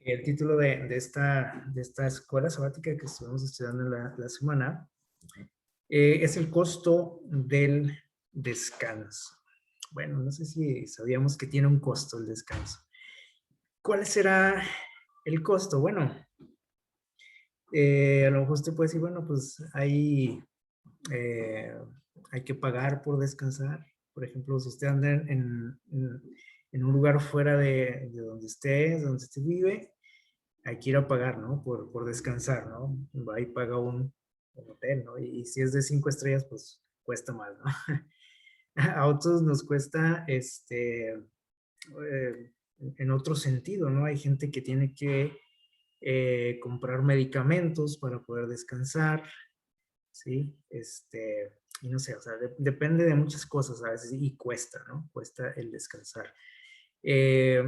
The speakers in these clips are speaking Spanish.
El título de esta escuela sabática que estuvimos estudiando la semana es el costo del descanso. Bueno, no sé si sabíamos que tiene un costo el descanso. ¿Cuál será el costo? Bueno, a lo mejor usted puede decir, bueno, pues eh, hay que pagar por descansar. Por ejemplo, si usted anda en un lugar fuera de donde usted vive, hay que ir a pagar, ¿no? Por descansar, ¿no? Va y paga un hotel, ¿no? Y si es de 5 estrellas, pues cuesta más, ¿no? A otros nos cuesta, en otro sentido, ¿no? Hay gente que tiene que comprar medicamentos para poder descansar, ¿sí? Y no sé, o sea, depende de muchas cosas a veces y cuesta, ¿no? Cuesta el descansar. Eh,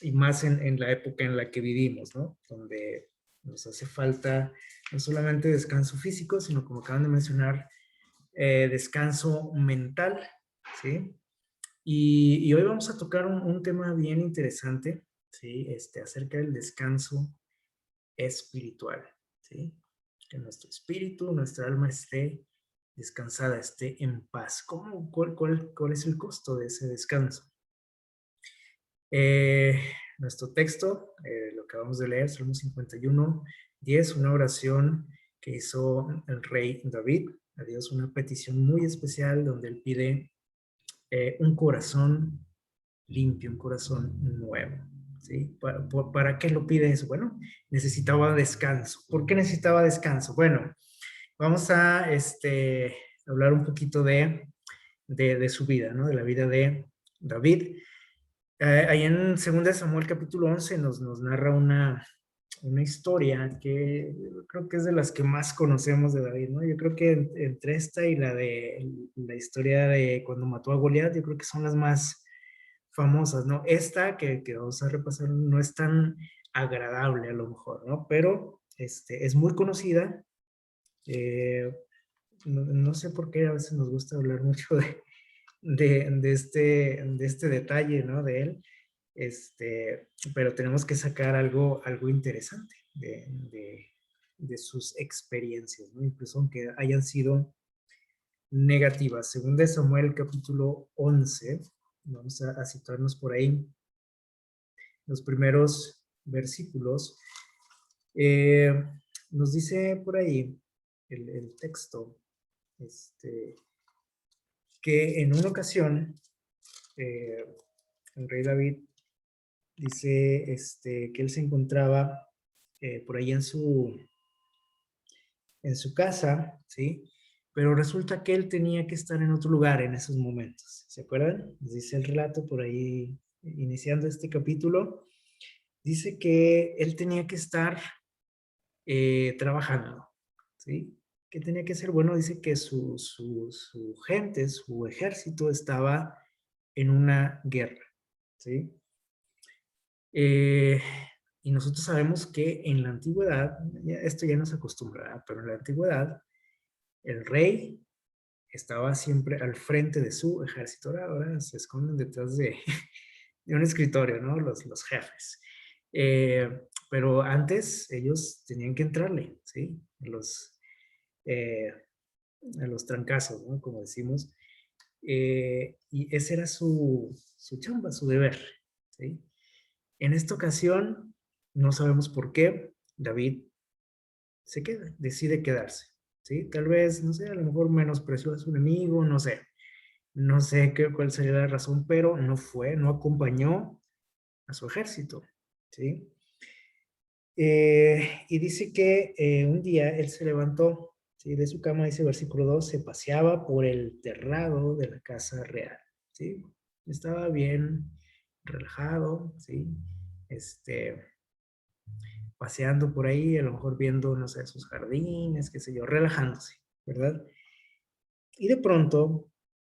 y más en la época en la que vivimos, ¿no? Donde nos hace falta no solamente descanso físico, sino como acaban de mencionar, descanso mental, ¿sí? Y hoy vamos a tocar un tema bien interesante, ¿sí? Acerca del descanso espiritual, ¿sí? Que nuestro espíritu, nuestra alma esté descansada, esté en paz. ¿Cuál es el costo de ese descanso? Nuestro texto, lo que vamos de leer, Salmo 51, 10, una oración que hizo el rey David a Dios, una petición muy especial donde él pide un corazón limpio, un corazón nuevo. ¿Sí? ¿Para qué lo pide eso? Bueno, necesitaba descanso. ¿Por qué necesitaba descanso? Bueno, vamos a hablar un poquito de su vida, ¿no? De la vida de David. Ahí en 2 Samuel capítulo 11 nos narra una historia que creo que es de las que más conocemos de David, ¿no? Yo creo que entre esta y la de la historia de cuando mató a Goliat, yo creo que son las más famosas, ¿no? Esta que vamos a repasar no es tan agradable a lo mejor, ¿no? Pero es muy conocida. eh, no sé por qué a veces nos gusta hablar mucho de este detalle, ¿no? De él, pero tenemos que sacar algo interesante de sus experiencias, ¿no? Incluso aunque hayan sido negativas. Según de Samuel capítulo 11, vamos a situarnos por ahí, los primeros versículos, eh, nos dice por ahí el texto, que en una ocasión, eh, el rey David dice que él se encontraba por ahí en su casa, ¿sí? Pero resulta que él tenía que estar en otro lugar en esos momentos. ¿Se acuerdan? Nos dice el relato por ahí, iniciando este capítulo. Dice que él tenía que estar trabajando, ¿sí? ¿Qué tenía que ser? Bueno, dice que su gente, su ejército estaba en una guerra, ¿sí? Eh, y nosotros sabemos que en la antigüedad, esto ya no se acostumbra, pero en la antigüedad, el rey estaba siempre al frente de su ejército. Ahora se esconden detrás de un escritorio, ¿no? Los jefes. Pero antes ellos tenían que entrarle, ¿sí? Eh, a los trancazos, ¿no? Como decimos. Y ese era su chamba, su deber, ¿sí? En esta ocasión, no sabemos por qué, David decide quedarse, ¿sí? Tal vez, no sé, a lo mejor menospreció a su enemigo, no sé cuál sería la razón, pero no acompañó a su ejército, ¿sí? Y dice que un día él se levantó, ¿sí? De su cama, dice versículo 2, se paseaba por el terrado de la casa real, ¿sí? Estaba bien relajado, ¿sí? Este, paseando por ahí, a lo mejor viendo, no sé, sus jardines, qué sé yo, relajándose, ¿verdad? Y de pronto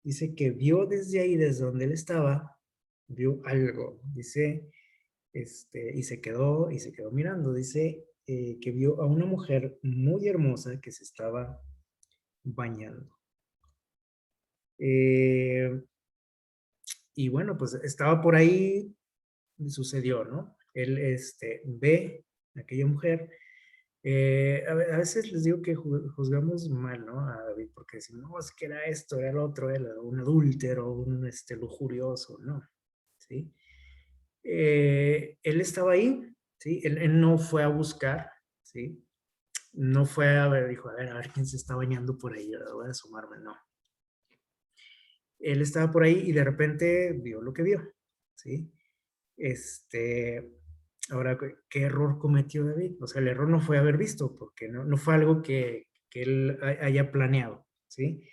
dice que vio desde ahí, desde donde él estaba, vio algo, dice, y se quedó mirando, dice que vio a una mujer muy hermosa que se estaba bañando. Y bueno, pues estaba por ahí, sucedió, ¿no? él ve a aquella mujer. A veces les digo que juzgamos mal, ¿no? A David, porque decimos, no, es que era esto, era lo otro, era un adúltero, un lujurioso, ¿no? ¿Sí? Él estaba ahí, ¿sí? Él no fue a buscar, ¿sí? No fue a ver, dijo, a ver quién se está bañando por ahí, voy a asomarme, no. Él estaba por ahí y de repente vio lo que vio, ¿sí? Ahora, ¿qué error cometió David? O sea, el error no fue haber visto, porque no fue algo que él haya planeado, ¿sí?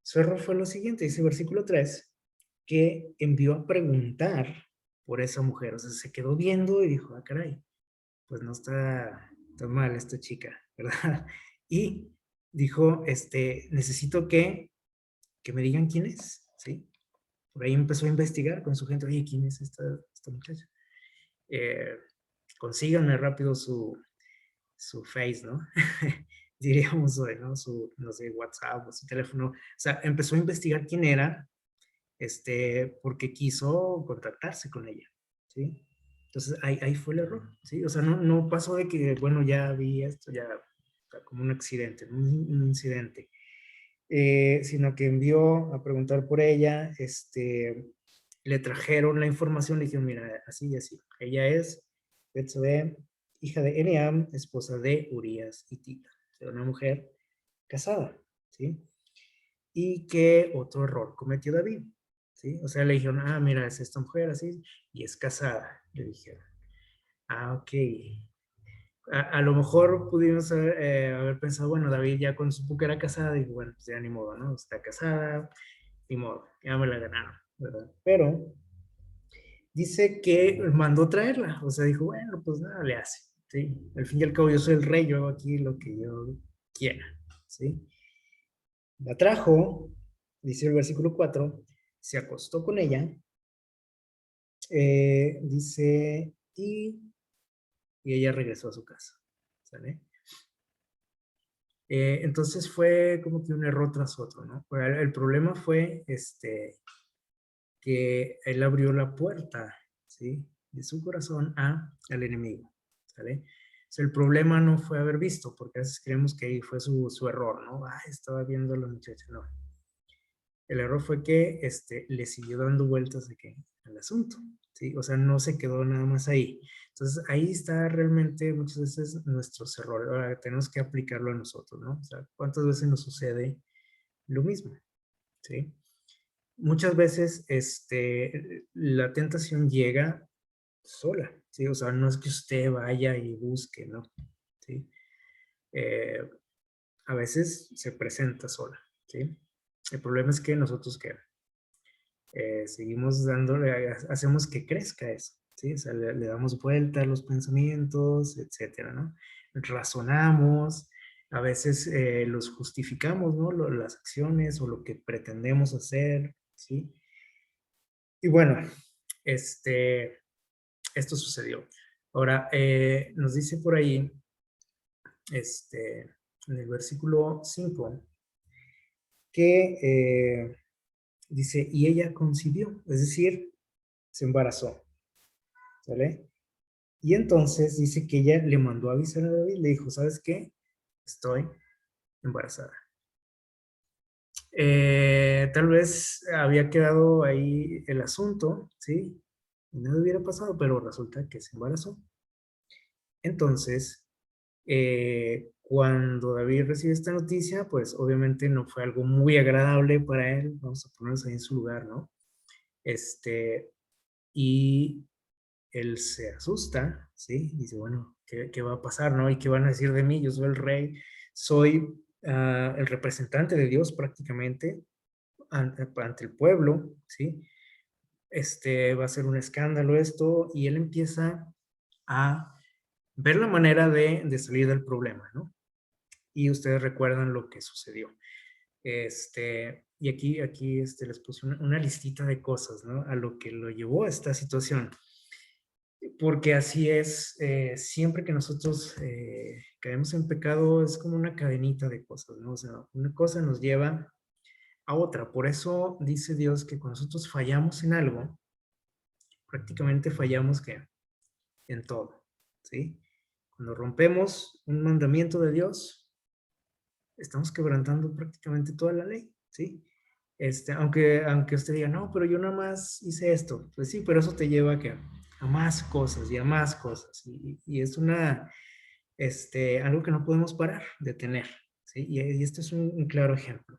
Su error fue lo siguiente, dice versículo 3, que envió a preguntar por esa mujer. O sea, se quedó viendo y dijo, ah, caray, pues no está tan mal esta chica, ¿verdad? Y dijo, necesito que me digan quién es, ¿sí? Por ahí empezó a investigar con su gente, oye, ¿quién es esta muchacha? Consíganme rápido su face, ¿no? Diríamos hoy, ¿no? Su, no sé, WhatsApp o su teléfono. O sea, empezó a investigar quién era, porque quiso contactarse con ella, ¿sí? Entonces ahí fue el error, ¿sí? O sea, no pasó de que, bueno, ya vi esto, ya como un accidente, un incidente, sino que envió a preguntar por ella, le trajeron la información, le dijeron, mira, así y así, ella es Betsabé, hija de Eliam, esposa de Urías y Tita, o sea, una mujer casada, ¿sí? Y que otro error cometió David, ¿sí? O sea, le dijeron, ah, mira, es esta mujer así, y es casada, le dijeron. Ah, ok. A lo mejor pudimos haber pensado, bueno, David ya cuando supo que era casada, dijo, bueno, pues ya ni modo, ¿no? Está casada, ni modo, ya me la ganaron, ¿verdad? Pero dice que mandó traerla, o sea, dijo, bueno, pues nada le hace, ¿sí? Al fin y al cabo yo soy el rey, yo hago aquí lo que yo quiera, ¿sí? La trajo, dice el versículo 4, se acostó con ella, dice, y ella regresó a su casa, ¿sale? Entonces fue como que un error tras otro, ¿no? Pero el problema fue que él abrió la puerta, ¿sí? De su corazón al enemigo, ¿sale? O sea, el problema no fue haber visto, porque a veces creemos que ahí fue su error, ¿no? Ah, estaba viendo a la muchacha, no. El error fue que le siguió dando vueltas de que, al asunto, ¿sí? O sea, no se quedó nada más ahí. Entonces, ahí está realmente muchas veces nuestros errores. Ahora, tenemos que aplicarlo a nosotros, ¿no? O sea, ¿cuántas veces nos sucede lo mismo? ¿Sí? Muchas veces la tentación llega sola, ¿sí? O sea, no es que usted vaya y busque, ¿no? ¿Sí? Eh, a veces se presenta sola, ¿sí? El problema es que nosotros, ¿qué? Seguimos dándole, hacemos que crezca eso, ¿sí? O sea, le damos vuelta a los pensamientos, etcétera, ¿no? Razonamos, a veces los justificamos, ¿no? Las acciones o lo que pretendemos hacer, ¿sí? Y bueno, esto sucedió. Ahora, nos dice por ahí, en el versículo 5, que dice, y ella concibió, es decir, se embarazó, ¿sale? Y entonces dice que ella le mandó a avisar a David, le dijo, ¿sabes qué? Estoy embarazada. Tal vez había quedado ahí el asunto, ¿sí? Y nada hubiera pasado, pero resulta que se embarazó. Entonces, cuando David recibe esta noticia, pues obviamente no fue algo muy agradable para él, vamos a ponernos ahí en su lugar, ¿no? Y él se asusta, ¿sí? Dice, bueno, ¿qué va a pasar, no? ¿Y qué van a decir de mí? Yo soy el rey, soy el representante de Dios prácticamente ante el pueblo, ¿sí? Va a ser un escándalo esto, y él empieza a ver la manera de salir del problema, ¿no? Y ustedes recuerdan lo que sucedió. Y aquí les puse una listita de cosas, ¿no? A lo que lo llevó a esta situación. Porque así es, siempre que nosotros caemos en pecado es como una cadenita de cosas, ¿no? O sea, una cosa nos lleva a otra. Por eso dice Dios que cuando nosotros fallamos en algo, prácticamente fallamos que en todo, ¿sí? Cuando rompemos un mandamiento de Dios, estamos quebrantando prácticamente toda la ley, ¿sí? Aunque usted diga, no, pero yo nada más hice esto, pues sí, pero eso te lleva a más cosas y a más cosas, y es algo que no podemos parar de tener, ¿sí? Y este es un claro ejemplo.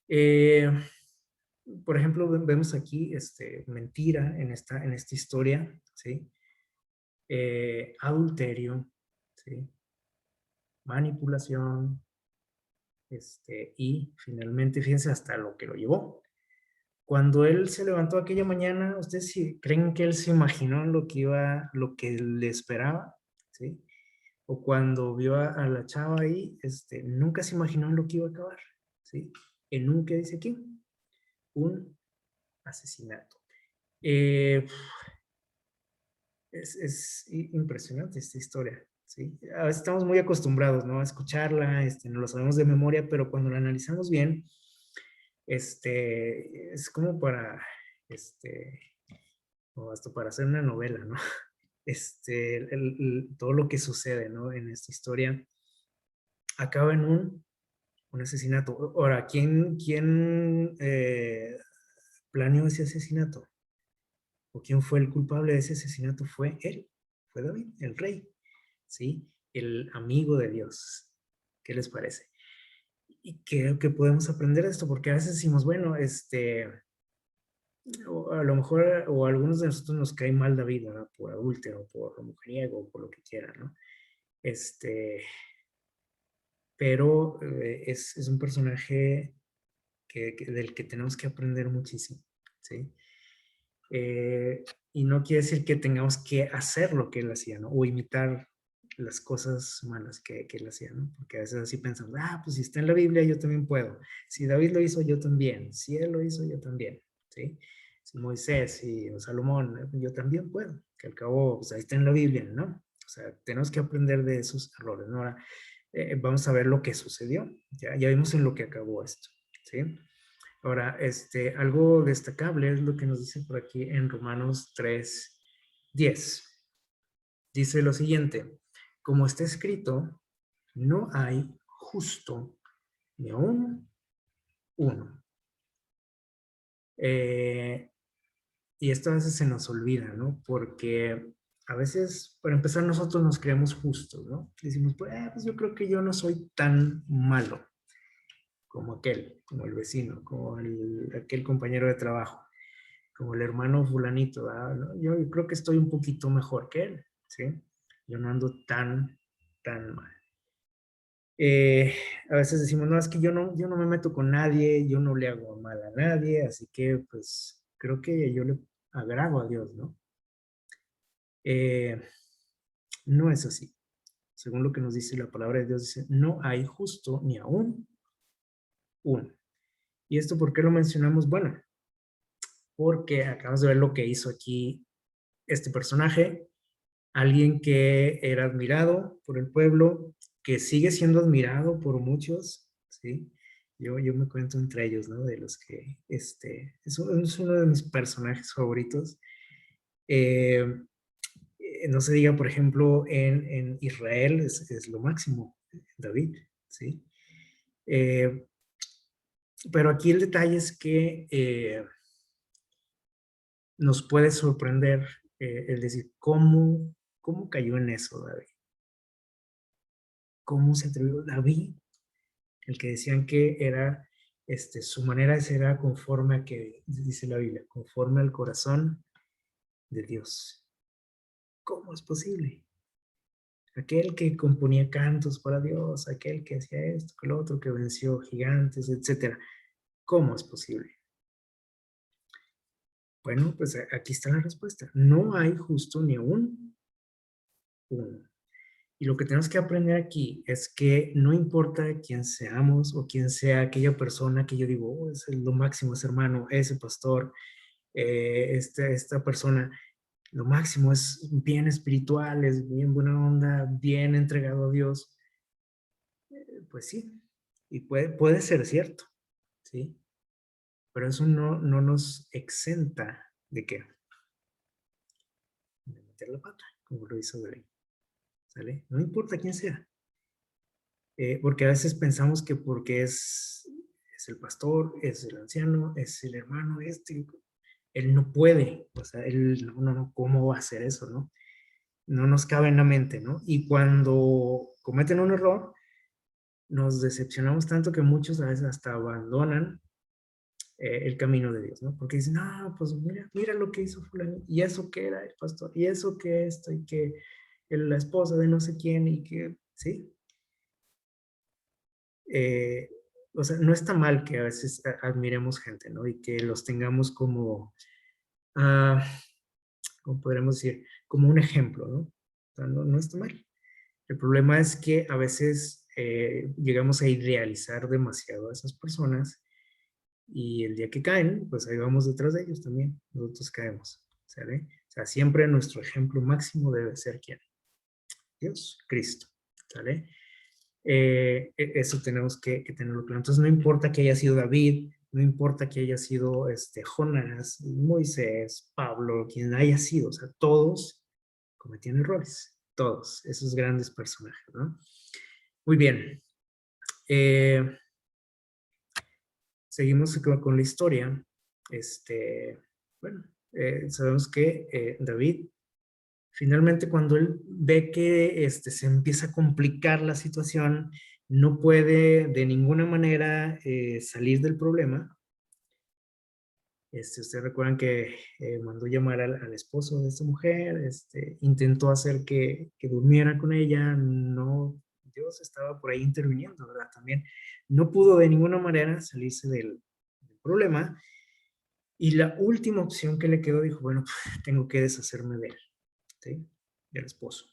Eh, por ejemplo, vemos aquí mentira en esta historia, ¿sí? Adulterio, ¿sí? Manipulación, y finalmente, fíjense hasta lo que lo llevó. Cuando él se levantó aquella mañana, ¿ustedes creen que él se imaginó lo que le esperaba? ¿Sí? O cuando vio a la chava ahí, nunca se imaginó en lo que iba a acabar, ¿sí? En un, ¿qué dice aquí? Un asesinato. Eh, es impresionante esta historia, ¿sí? A veces estamos muy acostumbrados, ¿no? A escucharla, no lo sabemos de memoria, pero cuando la analizamos bien, es como o hasta para hacer una novela, ¿no? Todo lo que sucede, ¿no? En esta historia acaba en un asesinato. Ahora, ¿quién planeó ese asesinato? ¿O quién fue el culpable de ese asesinato? Fue él, fue David, el rey, ¿sí? El amigo de Dios. ¿Qué les parece? Y creo que podemos aprender de esto, porque a veces decimos, bueno, o a lo mejor, o a algunos de nosotros nos cae mal David, ¿verdad? Por adúltero, por mujeriego, por lo que quiera, ¿no? Pero es un personaje del que tenemos que aprender muchísimo, ¿sí? Y no quiere decir que tengamos que hacer lo que él hacía, ¿no? O imitar las cosas malas que él hacía, ¿no? Porque a veces así pensamos, pues si está en la Biblia, yo también puedo. Si David lo hizo, yo también. Si él lo hizo, yo también, ¿sí? Si Moisés y Salomón, yo también puedo. Que al cabo, pues ahí está en la Biblia, ¿no? O sea, tenemos que aprender de esos errores, ¿no? Ahora, vamos a ver lo que sucedió. Ya vimos en lo que acabó esto, ¿sí? Ahora, algo destacable es lo que nos dice por aquí en Romanos 3:10. Dice lo siguiente, como está escrito, no hay justo ni aún uno. Y esto a veces se nos olvida, ¿no? Porque a veces, para empezar, nosotros nos creemos justos, ¿no? Decimos, pues yo creo que yo no soy tan malo como aquel, como el vecino, como aquel compañero de trabajo, como el hermano fulanito, ¿verdad? ¿No? Yo creo que estoy un poquito mejor que él, ¿sí? Yo no ando tan mal. A veces decimos, no, es que yo no me meto con nadie, yo no le hago mal a nadie, así que pues creo que yo le agrado a Dios, ¿no? No es así. Según lo que nos dice la palabra de Dios, dice, no hay justo ni aún uno. ¿Y esto por qué lo mencionamos? Bueno, porque acabamos de ver lo que hizo aquí este personaje, alguien que era admirado por el pueblo, que sigue siendo admirado por muchos, ¿sí? Yo me cuento entre ellos, ¿no? De los que, es uno de mis personajes favoritos. Eh, no se diga, por ejemplo, en Israel es lo máximo, David, ¿sí? Eh, pero aquí el detalle es que nos puede sorprender el decir, ¿cómo cayó en eso David? ¿Cómo se atrevió David? El que decían que era, su manera de ser era conforme a que, dice la Biblia, conforme al corazón de Dios. ¿Cómo es posible? Aquel que componía cantos para Dios, aquel que hacía esto, que lo otro, que venció gigantes, etcétera. ¿Cómo es posible? Bueno, pues aquí está la respuesta. No hay justo ni aún uno. Y lo que tenemos que aprender aquí es que no importa quién seamos o quién sea aquella persona que yo digo, es lo máximo, ese hermano, ese pastor, esta persona, lo máximo es bien espiritual, es bien buena onda, bien entregado a Dios. Pues sí, y puede ser cierto, ¿sí? Pero eso no nos exenta de qué, de meter la pata, como lo hizo David, ¿sale? No importa quién sea. Porque a veces pensamos que porque es el pastor, es el anciano, es el hermano, él no puede, o sea, él no, ¿cómo va a hacer eso, no? No nos cabe en la mente, ¿no? Y cuando cometen un error, nos decepcionamos tanto que muchos a veces hasta abandonan el camino de Dios, ¿no? Porque dicen, no, pues mira lo que hizo fulano, y eso que era el pastor, y eso que esto, y que la esposa de no sé quién, y que, ¿sí? Eh, o sea, no está mal que a veces admiremos gente, ¿no? Y que los tengamos como, ah, ¿cómo podríamos decir? Como un ejemplo, ¿no? O sea, no está mal. El problema es que a veces llegamos a idealizar demasiado a esas personas y el día que caen, pues ahí vamos detrás de ellos también. Nosotros caemos, ¿sale? O sea, siempre nuestro ejemplo máximo debe ser ¿quién? Dios, Cristo, ¿sale? Eso tenemos que tenerlo claro. Entonces no importa que haya sido David, no importa que haya sido Jonás, Moisés, Pablo, quien haya sido, o sea, todos cometían errores, todos esos grandes personajes, ¿no? Muy bien. Seguimos con la historia. Bueno, sabemos que David, finalmente cuando él ve que se empieza a complicar la situación, no puede de ninguna manera salir del problema. Ustedes recuerdan que mandó llamar al esposo de esta mujer, intentó hacer que durmiera con ella, no, Dios estaba por ahí interviniendo, ¿verdad? También no pudo de ninguna manera salirse del problema, y la última opción que le quedó, dijo, bueno, tengo que deshacerme de él, ¿sí? Del esposo.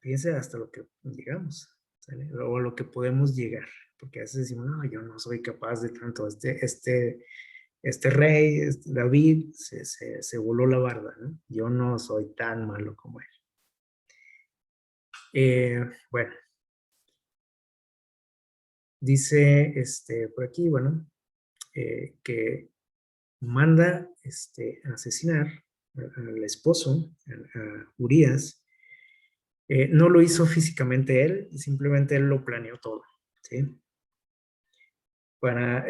Fíjense hasta lo que llegamos, ¿sale? O lo que podemos llegar, porque a veces decimos, no, yo no soy capaz de tanto, este rey, David, se voló la barda, ¿no? Yo no soy tan malo como él. Bueno, dice por aquí, bueno, que manda asesinar al esposo, a Urías. No lo hizo físicamente él, simplemente él lo planeó todo, ¿sí? Para,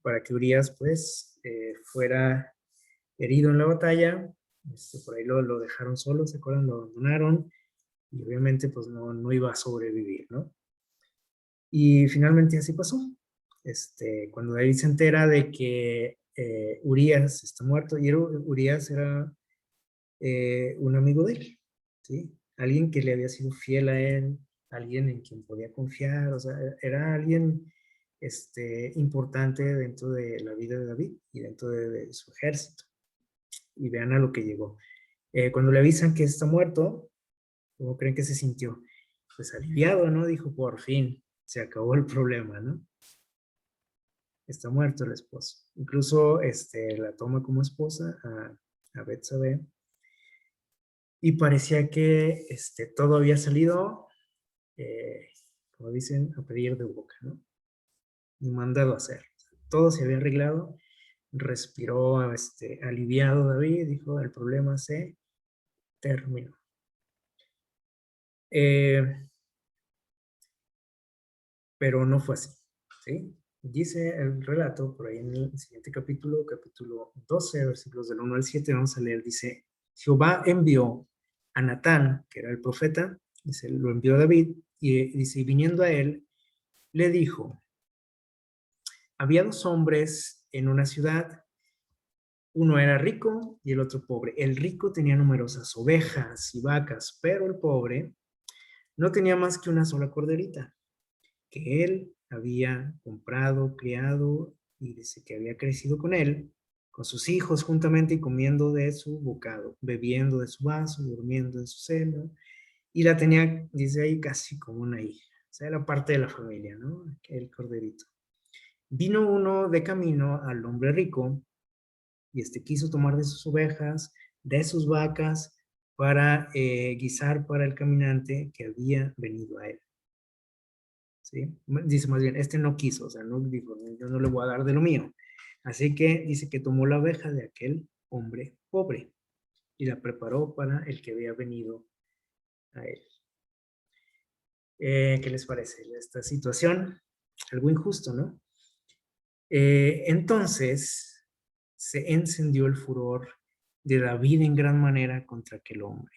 para que Urías, pues, fuera herido en la batalla. Por ahí lo dejaron solo, ¿se acuerdan? Lo abandonaron y obviamente, pues, no iba a sobrevivir, ¿no? Y finalmente así pasó. Cuando David se entera de que Urías está muerto, y Urías era un amigo de él, ¿sí? Alguien que le había sido fiel a él, alguien en quien podía confiar, o sea, era alguien importante dentro de la vida de David y dentro de su ejército. Y vean a lo que llegó. Cuando le avisan que está muerto, ¿cómo creen que se sintió? Pues aliviado, ¿no? Dijo, por fin, se acabó el problema, ¿no? Está muerto el esposo. Incluso la toma como esposa a Betsabé, y parecía que todo había salido, como dicen, a pedir de boca, ¿no? Y mandado a hacer. Todo se había arreglado, respiró aliviado David, dijo, el problema se terminó. Pero no fue así, ¿sí? Dice el relato por ahí en el siguiente capítulo, capítulo 12, versículos del 1 al 7, vamos a leer, dice, Jehová envió a Natán, que era el profeta, dice, lo envió a David, y dice, y viniendo a él, le dijo, había dos hombres en una ciudad, uno era rico y el otro pobre. El rico tenía numerosas ovejas y vacas, pero el pobre no tenía más que una sola corderita, que él había comprado, criado, y dice que había crecido con él, con sus hijos juntamente, y comiendo de su bocado, bebiendo de su vaso, durmiendo en su seno, y la tenía, dice ahí, casi como una hija. O sea, era parte de la familia, ¿no? El corderito. Vino uno de camino al hombre rico, y quiso tomar de sus ovejas, de sus vacas, para guisar para el caminante que había venido a él. ¿Sí? Dice más bien, no quiso, o sea, no dijo, yo no le voy a dar de lo mío. Así que dice que tomó la oveja de aquel hombre pobre y la preparó para el que había venido a él. ¿Qué les parece esta situación? Algo injusto, ¿no? Entonces se encendió el furor de David en gran manera contra aquel hombre.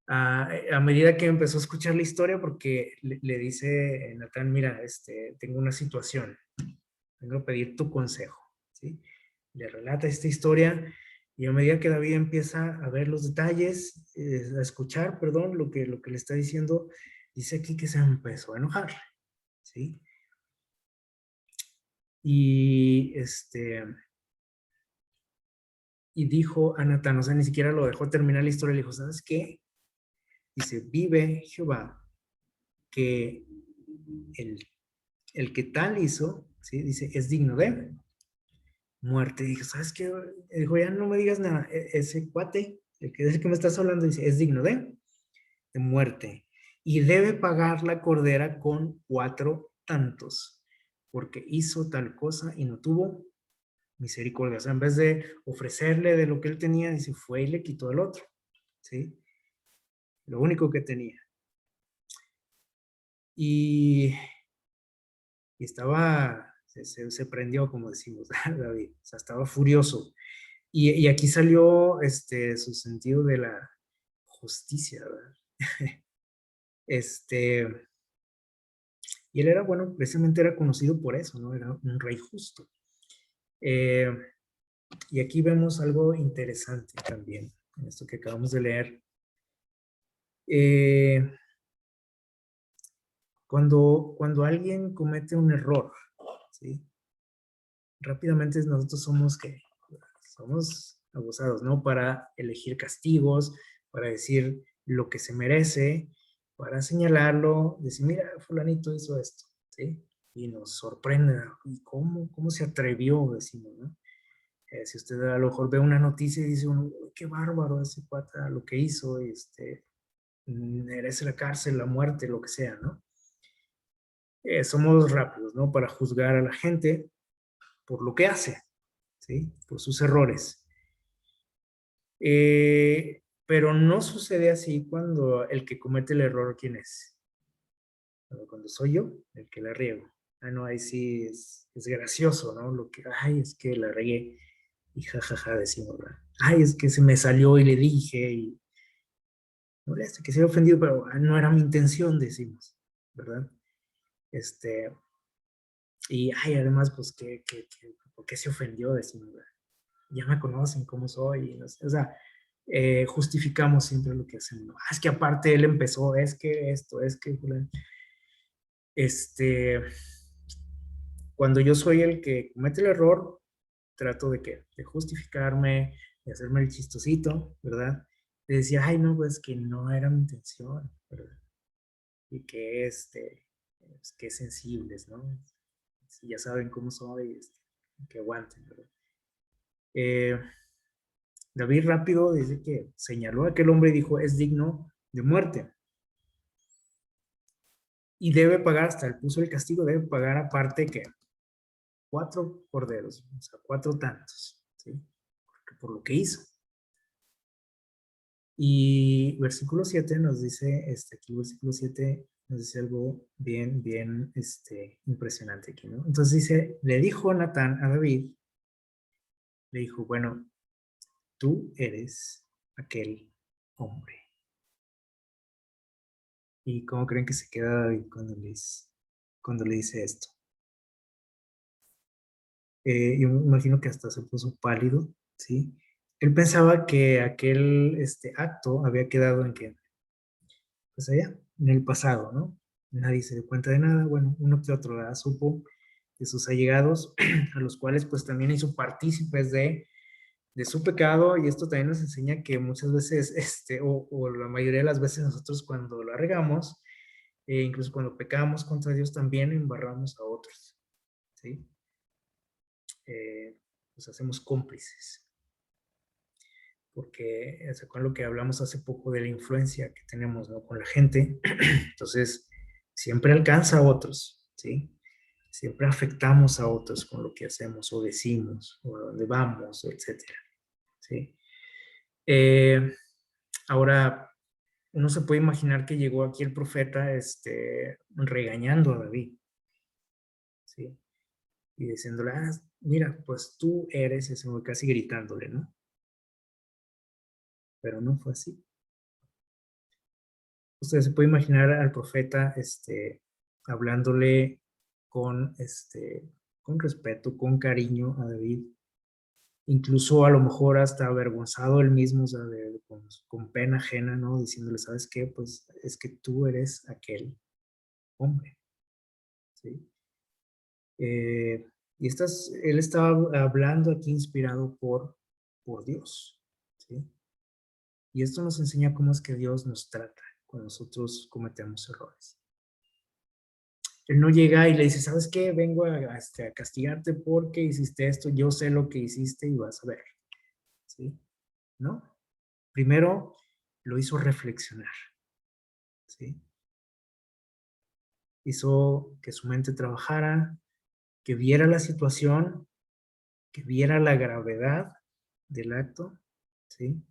A medida que empezó a escuchar la historia, porque le dice Natán, mira, tengo una situación, vengo a pedir tu consejo, ¿sí? Le relata esta historia y a medida que David empieza a ver los detalles, a escuchar, perdón, lo que le está diciendo, dice aquí que se empezó a enojar, ¿sí? Y y dijo a Natán, o sea, ni siquiera lo dejó terminar la historia, le dijo, ¿sabes qué? Dice, vive Jehová, que el que tal hizo, ¿sí? Dice, es digno de muerte. Dijo, ¿sabes qué? Dijo, ya no me digas nada, ese cuate, el que me estás hablando, dice, es digno de muerte. Y debe pagar la cordera con 4 tantos, porque hizo tal cosa y no tuvo misericordia. O sea, en vez de ofrecerle de lo que él tenía, dice, fue y le quitó el otro, ¿sí? Lo único que tenía. Y estaba, se prendió, como decimos, David. O sea, estaba furioso. Y aquí salió su sentido de la justicia, ¿verdad? Este, y él era, bueno, precisamente era conocido por eso, ¿no? Era un rey justo. Eh, y aquí vemos algo interesante también, en esto que acabamos de leer. Cuando alguien comete un error, ¿sí? Rápidamente nosotros somos abusados, ¿no? Para elegir castigos, para decir lo que se merece, para señalarlo, decir, mira, fulanito hizo esto, ¿sí? Y nos sorprende, ¿y cómo se atrevió? Decimos, ¿no? Si usted a lo mejor ve una noticia y dice uno, qué bárbaro ese pata lo que hizo, y merece la cárcel, la muerte, lo que sea, ¿no? Somos rápidos, ¿no? Para juzgar a la gente por lo que hace, ¿sí? Por sus errores. Pero no sucede así cuando el que comete el error, ¿quién es? Cuando soy yo, el que la riego. Ah, no, ahí sí es gracioso, ¿no? Lo que, ay, es que la regué y jajaja decimos, ¿verdad? Ay, es que se me salió y le dije y molesta, que se haya ofendido, pero no era mi intención, decimos, ¿verdad? Y ay, además, pues, ¿por qué se ofendió? Decimos, ¿verdad? Ya me conocen cómo soy, no sé, o sea, justificamos siempre lo que hacemos. ¿No? Es que aparte él empezó, es que esto, es que, este, cuando yo soy el que comete el error, trato de justificarme, de hacerme el chistosito, ¿verdad? De decir, ay, no, pues que no era mi intención, ¿verdad? Y que pues, que sensibles, ¿no? Si ya saben cómo soy, que aguanten, ¿verdad? Eh, David rápido dice que señaló a aquel hombre y dijo, es digno de muerte. Y debe pagar, hasta el puso el castigo, debe pagar aparte que 4 corderos, o sea, 4 tantos, ¿sí? Por lo que hizo. Y versículo 7 nos dice, aquí versículo 7 nos dice algo bien, bien, impresionante aquí, ¿no? Entonces dice, le dijo Natán a David, le dijo, bueno, tú eres aquel hombre. ¿Y cómo creen que se queda David cuando le dice esto? Yo me imagino que hasta se puso pálido, ¿sí? Él pensaba que aquel acto había quedado en que, pues allá, en el pasado, ¿no? Nadie se dio cuenta de nada, bueno, uno que otro supo de sus allegados, a los cuales pues también hizo partícipes de su pecado, y esto también nos enseña que muchas veces, o la mayoría de las veces nosotros cuando la regamos, incluso cuando pecamos contra Dios, también embarramos a otros, ¿sí? Nos hacemos cómplices, porque con lo que hablamos hace poco de la influencia que tenemos, ¿no? Con la gente, entonces siempre alcanza a otros, ¿sí? Siempre afectamos a otros con lo que hacemos o decimos, o a dónde vamos, etcétera, ¿sí? Ahora, uno se puede imaginar que llegó aquí el profeta regañando a David, ¿sí? Y diciéndole, mira, pues tú eres, casi gritándole, ¿no? Pero no fue así. Usted se puede imaginar al profeta hablándole con, con respeto, con cariño a David, incluso a lo mejor hasta avergonzado él mismo, o sea, con pena ajena, ¿no? Diciéndole, ¿sabes qué? Pues es que tú eres aquel hombre, ¿sí? Y él estaba hablando aquí inspirado por Dios, ¿sí? Y esto nos enseña cómo es que Dios nos trata cuando nosotros cometemos errores. Él no llega y le dice, ¿sabes qué? Vengo a castigarte porque hiciste esto, yo sé lo que hiciste y vas a ver, ¿sí? ¿No? Primero lo hizo reflexionar, ¿sí? Hizo que su mente trabajara, que viera la situación, que viera la gravedad del acto, ¿sí?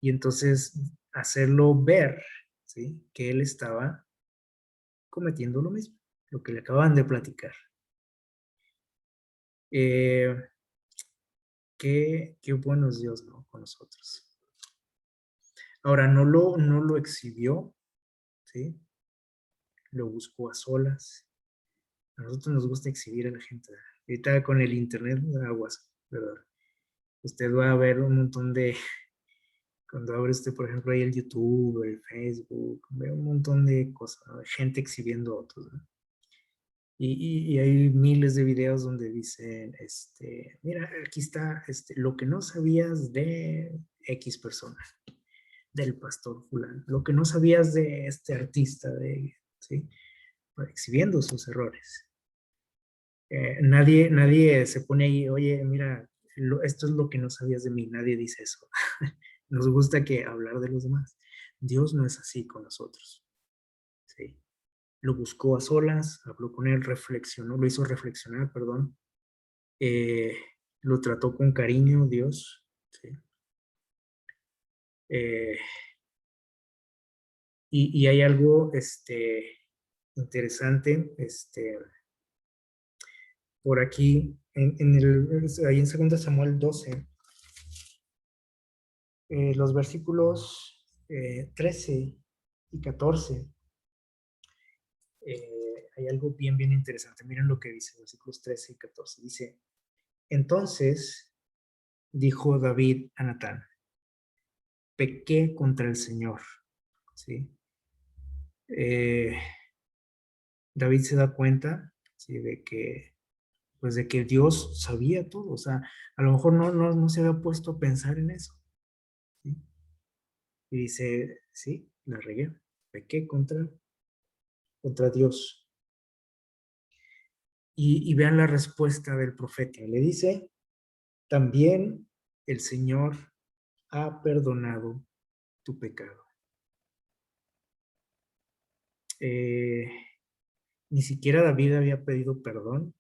Y entonces hacerlo ver, ¿sí? Que él estaba cometiendo lo mismo, lo que le acaban de platicar. Eh, qué bueno es Dios, ¿no? Con nosotros. Ahora, no lo exhibió, ¿sí? Lo buscó a solas. A nosotros nos gusta exhibir a la gente. Ahorita con el internet, aguas, ¿verdad? Usted va a ver un montón de, cuando abre usted, por ejemplo, ahí el YouTube, el Facebook, ve un montón de cosas, ¿no? Gente exhibiendo a otros, ¿no? Y hay miles de videos donde dicen, mira, aquí está lo que no sabías de X persona, del pastor fulano, lo que no sabías de este artista, ¿sí? Exhibiendo sus errores. Nadie se pone ahí, oye, mira, esto es lo que no sabías de mí, nadie dice eso. Nos gusta que hablar de los demás. Dios no es así con nosotros, ¿sí? Lo buscó a solas, habló con él, reflexionó, lo hizo reflexionar, perdón. Eh, lo trató con cariño Dios, ¿sí? Eh, y hay algo interesante por aquí, ahí en 2 Samuel 12, los versículos 13 y 14. Hay algo bien interesante. Miren lo que dice, versículos 13 y 14. Dice, entonces dijo David a Natán, pequé contra el Señor, ¿sí? Eh, David se da cuenta, ¿sí? Pues de que Dios sabía todo, o sea, a lo mejor no se había puesto a pensar en eso, ¿sí? Y dice, sí, la regué, pequé contra Dios. Y vean la respuesta del profeta, le dice, también el Señor ha perdonado tu pecado. Eh, Ni siquiera David había pedido perdón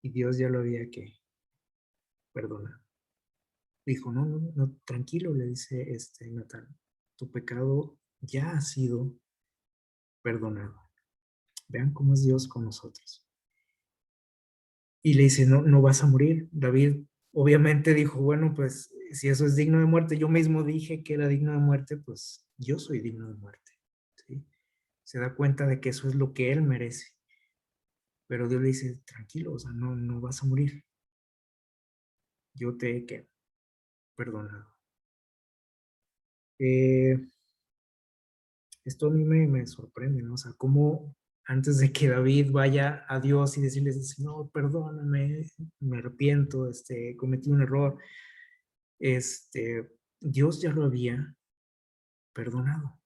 y Dios ya lo había que perdonado. Dijo, no, tranquilo, le dice Natán, tu pecado ya ha sido perdonado. Vean cómo es Dios con nosotros. Y le dice, no vas a morir. David obviamente dijo, bueno, pues si eso es digno de muerte, yo mismo dije que era digno de muerte, pues yo soy digno de muerte, ¿sí? Se da cuenta de que eso es lo que él merece. Pero Dios le dice, tranquilo, o sea, no vas a morir. Yo te he perdonado. Eh, Esto a mí me sorprende, ¿no? O sea, cómo antes de que David vaya a Dios y decirle, no, perdóname, me arrepiento, cometí un error, Dios ya lo había perdonado.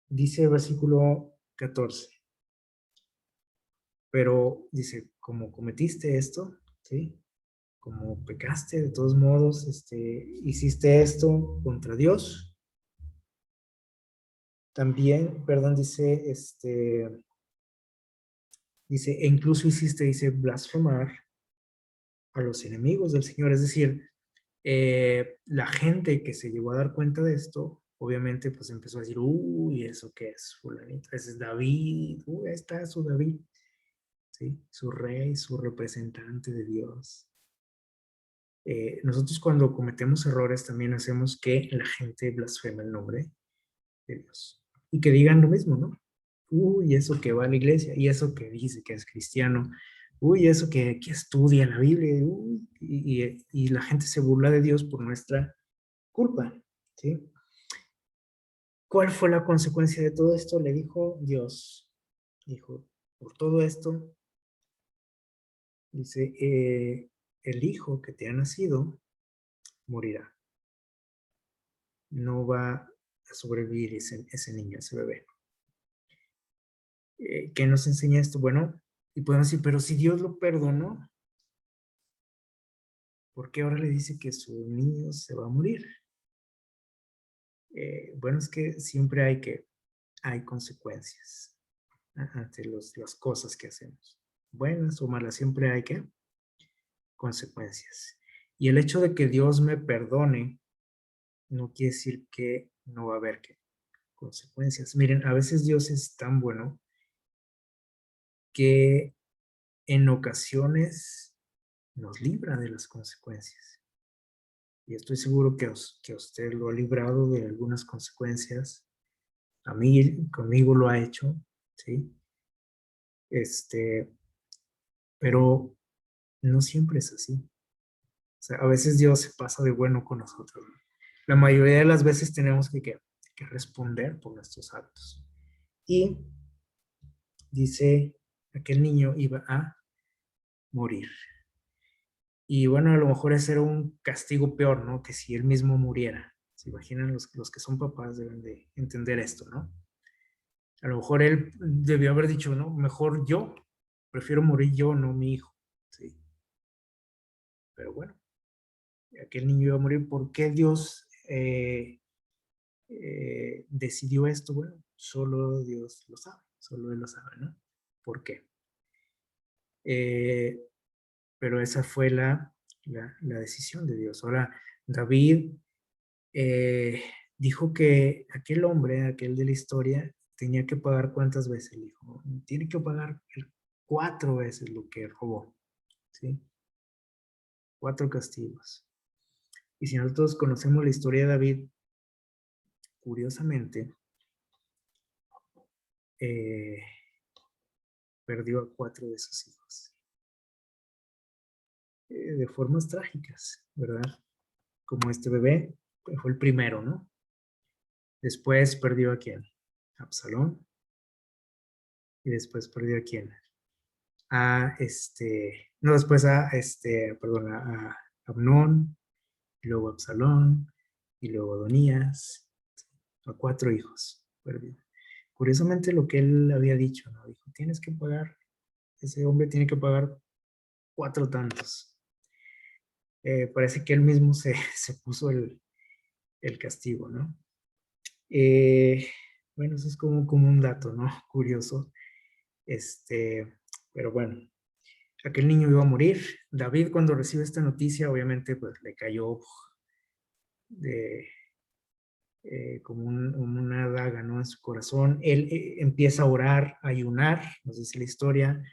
Dice el versículo 14, pero dice, como cometiste esto, ¿sí? Como pecaste, de todos modos, hiciste esto contra Dios. También, perdón, dice, Dice, e incluso hiciste, dice, blasfemar a los enemigos del Señor. Es decir, la gente que se llegó a dar cuenta de esto, obviamente pues empezó a decir, uy, ¿eso qué es? Fulanito, ese es David, uy, ahí está su David, ¿sí? Su rey, su representante de Dios. Nosotros cuando cometemos errores también hacemos que la gente blasfeme el nombre de Dios. Y que digan lo mismo, ¿no? Uy, eso que va a la iglesia, y eso que dice que es cristiano, uy, eso que estudia la Biblia, uy, y la gente se burla de Dios por nuestra culpa, ¿sí? ¿Cuál fue la consecuencia de todo esto? Le dijo Dios, dijo, por todo esto, dice, el hijo que te ha nacido morirá. No va a sobrevivir ese niño, ese bebé. ¿Qué nos enseña esto? Bueno, y podemos decir, pero si Dios lo perdonó, ¿por qué ahora le dice que su niño se va a morir? Bueno, es que siempre hay consecuencias ante las cosas que hacemos. Buenas o malas, siempre hay consecuencias. Y el hecho de que Dios me perdone no quiere decir que no va a haber consecuencias. Miren, a veces Dios es tan bueno que en ocasiones nos libra de las consecuencias. Y estoy seguro que a usted lo ha librado de algunas consecuencias. A mí, conmigo lo ha hecho, ¿sí? Pero no siempre es así. O sea, a veces Dios se pasa de bueno con nosotros, ¿no? La mayoría de las veces tenemos que responder por nuestros actos. Y dice, aquel niño iba a morir. Y bueno, a lo mejor ese era un castigo peor, ¿no? Que si él mismo muriera. ¿Se imaginan? Los que son papás deben de entender esto, ¿no? A lo mejor él debió haber dicho, no, mejor yo, prefiero morir yo, no mi hijo. Sí. Pero bueno, aquel niño iba a morir. ¿Por qué Dios decidió esto? Bueno, solo Dios lo sabe, solo Él lo sabe, ¿no? ¿Por qué? Eh, pero esa fue la decisión de Dios. Ahora, David dijo que aquel hombre, aquel de la historia, tenía que pagar cuántas veces, dijo, tiene que pagar 4 veces lo que robó, ¿sí? 4 castigos. Y si nosotros conocemos la historia de David, curiosamente, eh, perdió a 4 de sus hijos. De formas trágicas, ¿verdad? Como este bebé, fue el primero, ¿no? Después perdió a quién? A Absalón. Y después perdió a quién? No, después perdón, a Amnón, y luego a Absalón, y luego a Adonías, a 4 hijos perdió. Curiosamente lo que él había dicho, ¿no? Dijo, tienes que pagar, ese hombre tiene que pagar 4 tantos. Parece que él mismo se puso el castigo, ¿no? Bueno, eso es como un dato, ¿no? Curioso. Pero bueno, aquel niño iba a morir. David, cuando recibe esta noticia, obviamente, pues le cayó de, como una daga, ¿no? En su corazón. Él empieza a orar, a ayunar, nos dice la historia,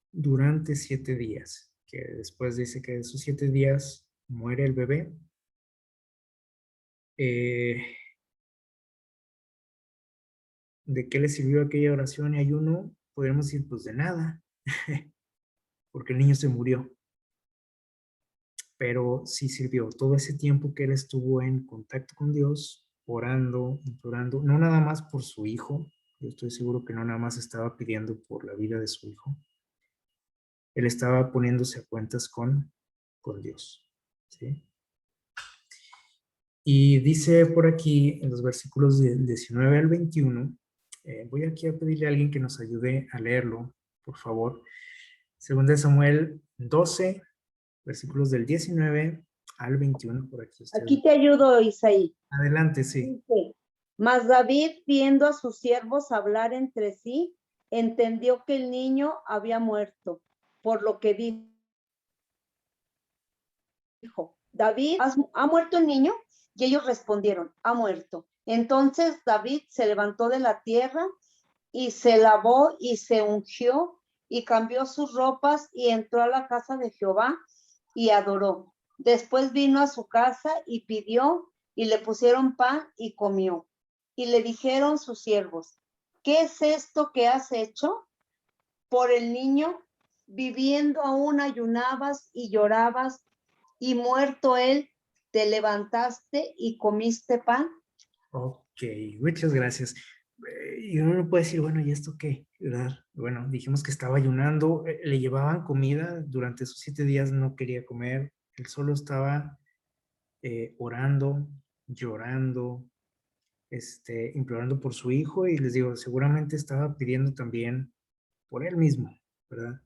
durante 7 días. Que después dice que de esos 7 días muere el bebé. ¿De qué le sirvió aquella oración y ayuno? Podríamos decir, pues de nada, porque el niño se murió. Pero sí sirvió todo ese tiempo que él estuvo en contacto con Dios, orando, implorando, no nada más por su hijo, yo estoy seguro que no nada más estaba pidiendo por la vida de su hijo, él estaba poniéndose a cuentas con Dios, ¿sí? Y dice por aquí, en los versículos del 19 al 21, voy aquí a pedirle a alguien que nos ayude a leerlo, por favor. Según de Samuel 12, versículos del 19 al 21, por aquí usted. Aquí te ayudo, Isaí. Adelante, sí. Dice, mas David, viendo a sus siervos hablar entre sí, entendió que el niño había muerto, por lo que dijo, David, ¿ha muerto el niño? Y ellos respondieron, ha muerto. Entonces David se levantó de la tierra y se lavó y se ungió y cambió sus ropas y entró a la casa de Jehová y adoró. Después vino a su casa y pidió y le pusieron pan y comió. Y le dijeron sus siervos, ¿qué es esto que has hecho? Por el niño, viviendo aún ayunabas y llorabas, y muerto él, te levantaste y comiste pan. Ok, muchas gracias. Y uno no puede decir, bueno, ¿y esto qué? ¿Verdad? Bueno, dijimos que estaba ayunando, le llevaban comida, durante esos 7 días no quería comer, él solo estaba orando, llorando, implorando por su hijo, y les digo, seguramente estaba pidiendo también por él mismo, ¿verdad?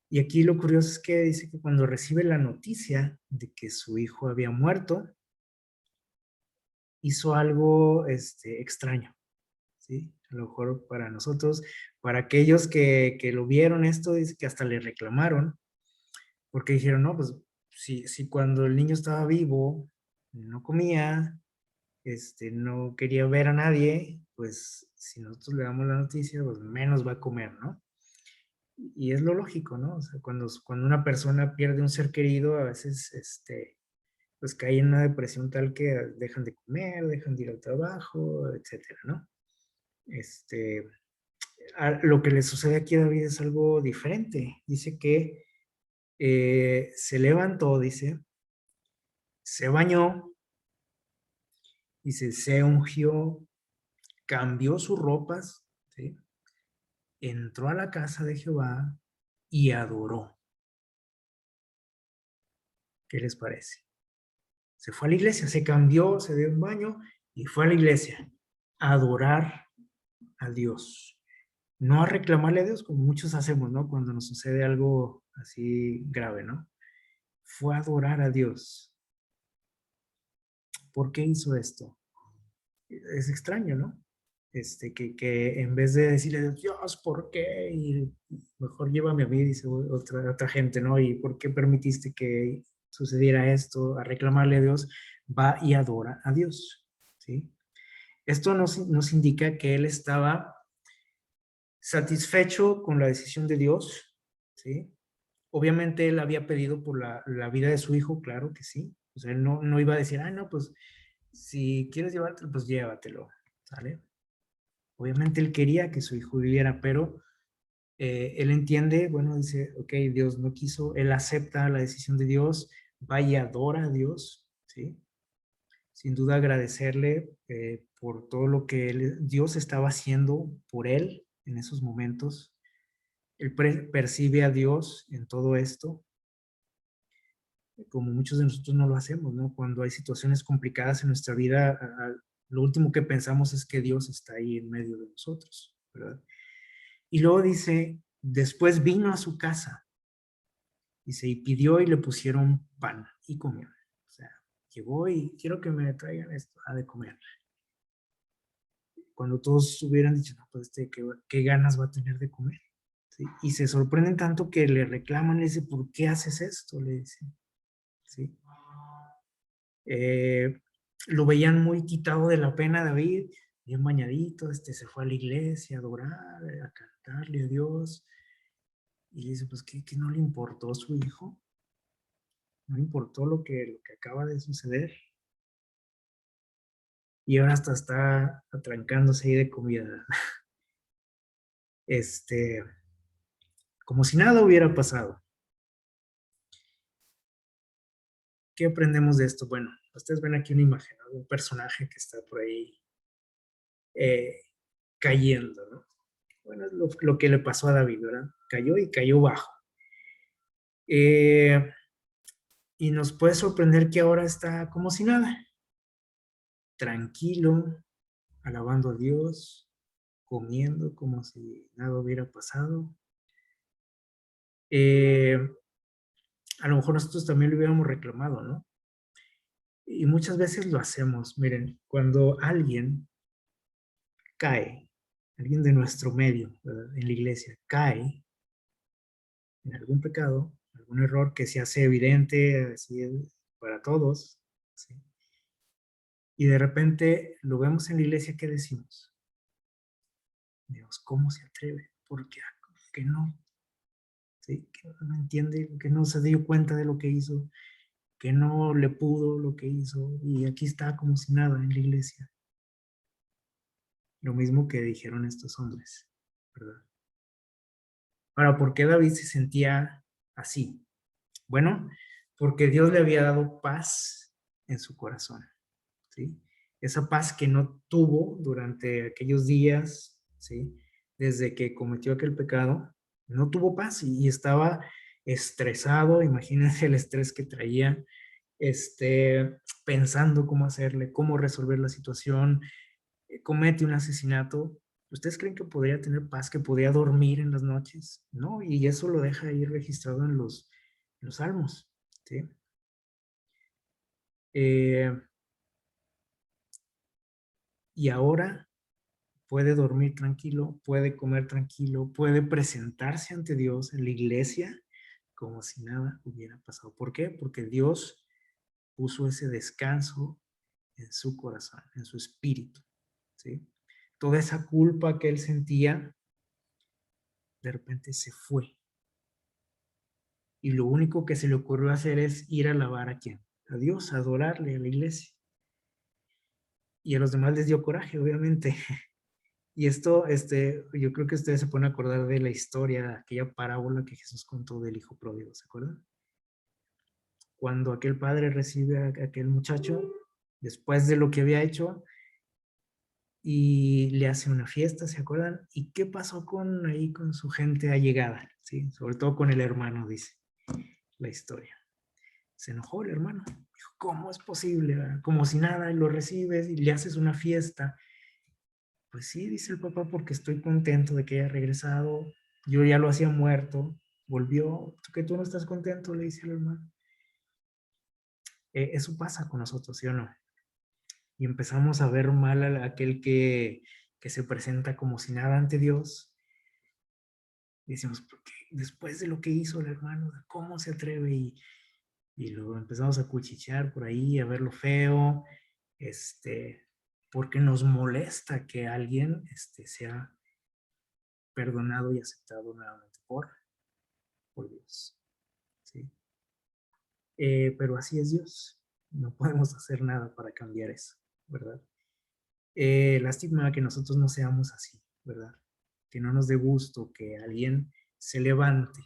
Y aquí lo curioso es que dice que cuando recibe la noticia de que su hijo había muerto, hizo algo extraño, ¿sí? A lo mejor para nosotros, para aquellos que lo vieron esto, dice que hasta le reclamaron, porque dijeron, no, pues si cuando el niño estaba vivo, no comía, no quería ver a nadie, pues si nosotros le damos la noticia, pues menos va a comer, ¿no? Y es lo lógico, ¿no? O sea, cuando una persona pierde un ser querido, a veces, pues cae en una depresión tal que dejan de comer, dejan de ir al trabajo, etcétera, ¿no? Lo que le sucede aquí a David es algo diferente. Dice que se levantó, dice, se bañó, dice, se ungió, cambió sus ropas, ¿sí? Entró a la casa de Jehová y adoró. ¿Qué les parece? Se fue a la iglesia, se cambió, se dio un baño y fue a la iglesia a adorar a Dios. No a reclamarle a Dios como muchos hacemos, ¿no? Cuando nos sucede algo así grave, ¿no? Fue a adorar a Dios. ¿Por qué hizo esto? Es extraño, ¿no? Que en vez de decirle a Dios, ¿por qué? Y mejor llévame a mí, dice otra gente, ¿no? ¿Y por qué permitiste que sucediera esto? A reclamarle a Dios, va y adora a Dios, ¿sí? Esto nos indica que él estaba satisfecho con la decisión de Dios, ¿sí? Obviamente él había pedido por la vida de su hijo, claro que sí. O sea, él no iba a decir, ah, no, pues si quieres llevártelo, pues llévatelo, ¿sale? Obviamente él quería que su hijo viviera, pero él entiende, bueno, dice, ok, Dios no quiso, él acepta la decisión de Dios, va y adora a Dios, ¿sí? Sin duda agradecerle por todo lo que Dios estaba haciendo por él en esos momentos. Él percibe a Dios en todo esto, como muchos de nosotros no lo hacemos, ¿no? Cuando hay situaciones complicadas en nuestra vida, lo último que pensamos es que Dios está ahí en medio de nosotros, ¿verdad? Y luego dice, después vino a su casa, dice, y pidió y le pusieron pan y comió. O sea, llegó y quiero que me traigan esto, de comer. Cuando todos hubieran dicho, no, pues ¿qué ganas va a tener de comer? ¿Sí? Y se sorprenden tanto que le reclaman, le dice, ¿por qué haces esto? Le dicen, ¿sí? Lo veían muy quitado de la pena David, bien bañadito, se fue a la iglesia a adorar, a cantarle a Dios, y le dice, pues, ¿qué no le importó a su hijo? ¿No le importó lo que acaba de suceder? Y ahora hasta está atrancándose ahí de comida, este, como si nada hubiera pasado. ¿Qué aprendemos de esto? Bueno, ustedes ven aquí una imagen, ¿no? De un personaje que está por ahí eh, cayendo, ¿no? Bueno, es lo que le pasó a David, ¿verdad? Cayó y cayó bajo. Eh, y nos puede sorprender que ahora está como si nada, tranquilo, alabando a Dios, comiendo como si nada hubiera pasado. A lo mejor nosotros también lo hubiéramos reclamado, ¿no? Y muchas veces lo hacemos. Miren, cuando alguien cae, alguien de nuestro medio, ¿verdad?, en la iglesia, cae en algún pecado, algún error que se hace evidente así para todos, ¿sí?, y de repente lo vemos en la iglesia, ¿qué decimos? Dios, ¿cómo se atreve? ¿Por qué? ¿Que no? ¿Sí? Que no entiende, que no se dio cuenta de lo que hizo, que no le pudo lo que hizo, y aquí está como si nada en la iglesia. Lo mismo que dijeron estos hombres, ¿verdad? Ahora, ¿por qué David se sentía así? Bueno, porque Dios le había dado paz en su corazón, ¿sí? Esa paz que no tuvo durante aquellos días, ¿sí?, desde que cometió aquel pecado, no tuvo paz y estaba estresado. Imagínense el estrés que traía, pensando cómo hacerle, cómo resolver la situación. Comete un asesinato. ¿Ustedes creen que podría tener paz, que podía dormir en las noches? No, y eso lo deja ahí registrado en los salmos, ¿sí? Eh, y ahora puede dormir tranquilo, puede comer tranquilo, puede presentarse ante Dios en la iglesia como si nada hubiera pasado. ¿Por qué? Porque Dios puso ese descanso en su corazón, en su espíritu, ¿sí? Toda esa culpa que él sentía, de repente se fue. Y lo único que se le ocurrió hacer es ir a alabar a quién, a Dios, a adorarle a la iglesia. Y a los demás les dio coraje, obviamente. Y esto, yo creo que ustedes se pueden acordar de la historia, aquella parábola que Jesús contó del hijo pródigo, ¿se acuerdan? Cuando aquel padre recibe a aquel muchacho, después de lo que había hecho, y le hace una fiesta, ¿se acuerdan? ¿Y qué pasó ahí con su gente allegada? ¿Sí? Sobre todo con el hermano, dice la historia. Se enojó el hermano. Dijo, ¿cómo es posible? Como si nada, y lo recibes y le haces una fiesta. Pues sí, dice el papá, porque estoy contento de que haya regresado. Yo ya lo hacía muerto. Volvió. ¿Tú que tú no estás contento? Le dice el hermano. Eso pasa con nosotros, ¿sí o no? Y empezamos a ver mal a aquel que se presenta como si nada ante Dios. Y decimos, ¿por qué? Después de lo que hizo el hermano, ¿cómo se atreve? Y luego empezamos a cuchichear por ahí, a verlo feo, porque nos molesta que alguien sea perdonado y aceptado nuevamente por Dios, ¿sí? Pero así es Dios, no podemos hacer nada para cambiar eso, ¿verdad? Lástima que nosotros no seamos así, ¿verdad? Que no nos dé gusto que alguien se levante,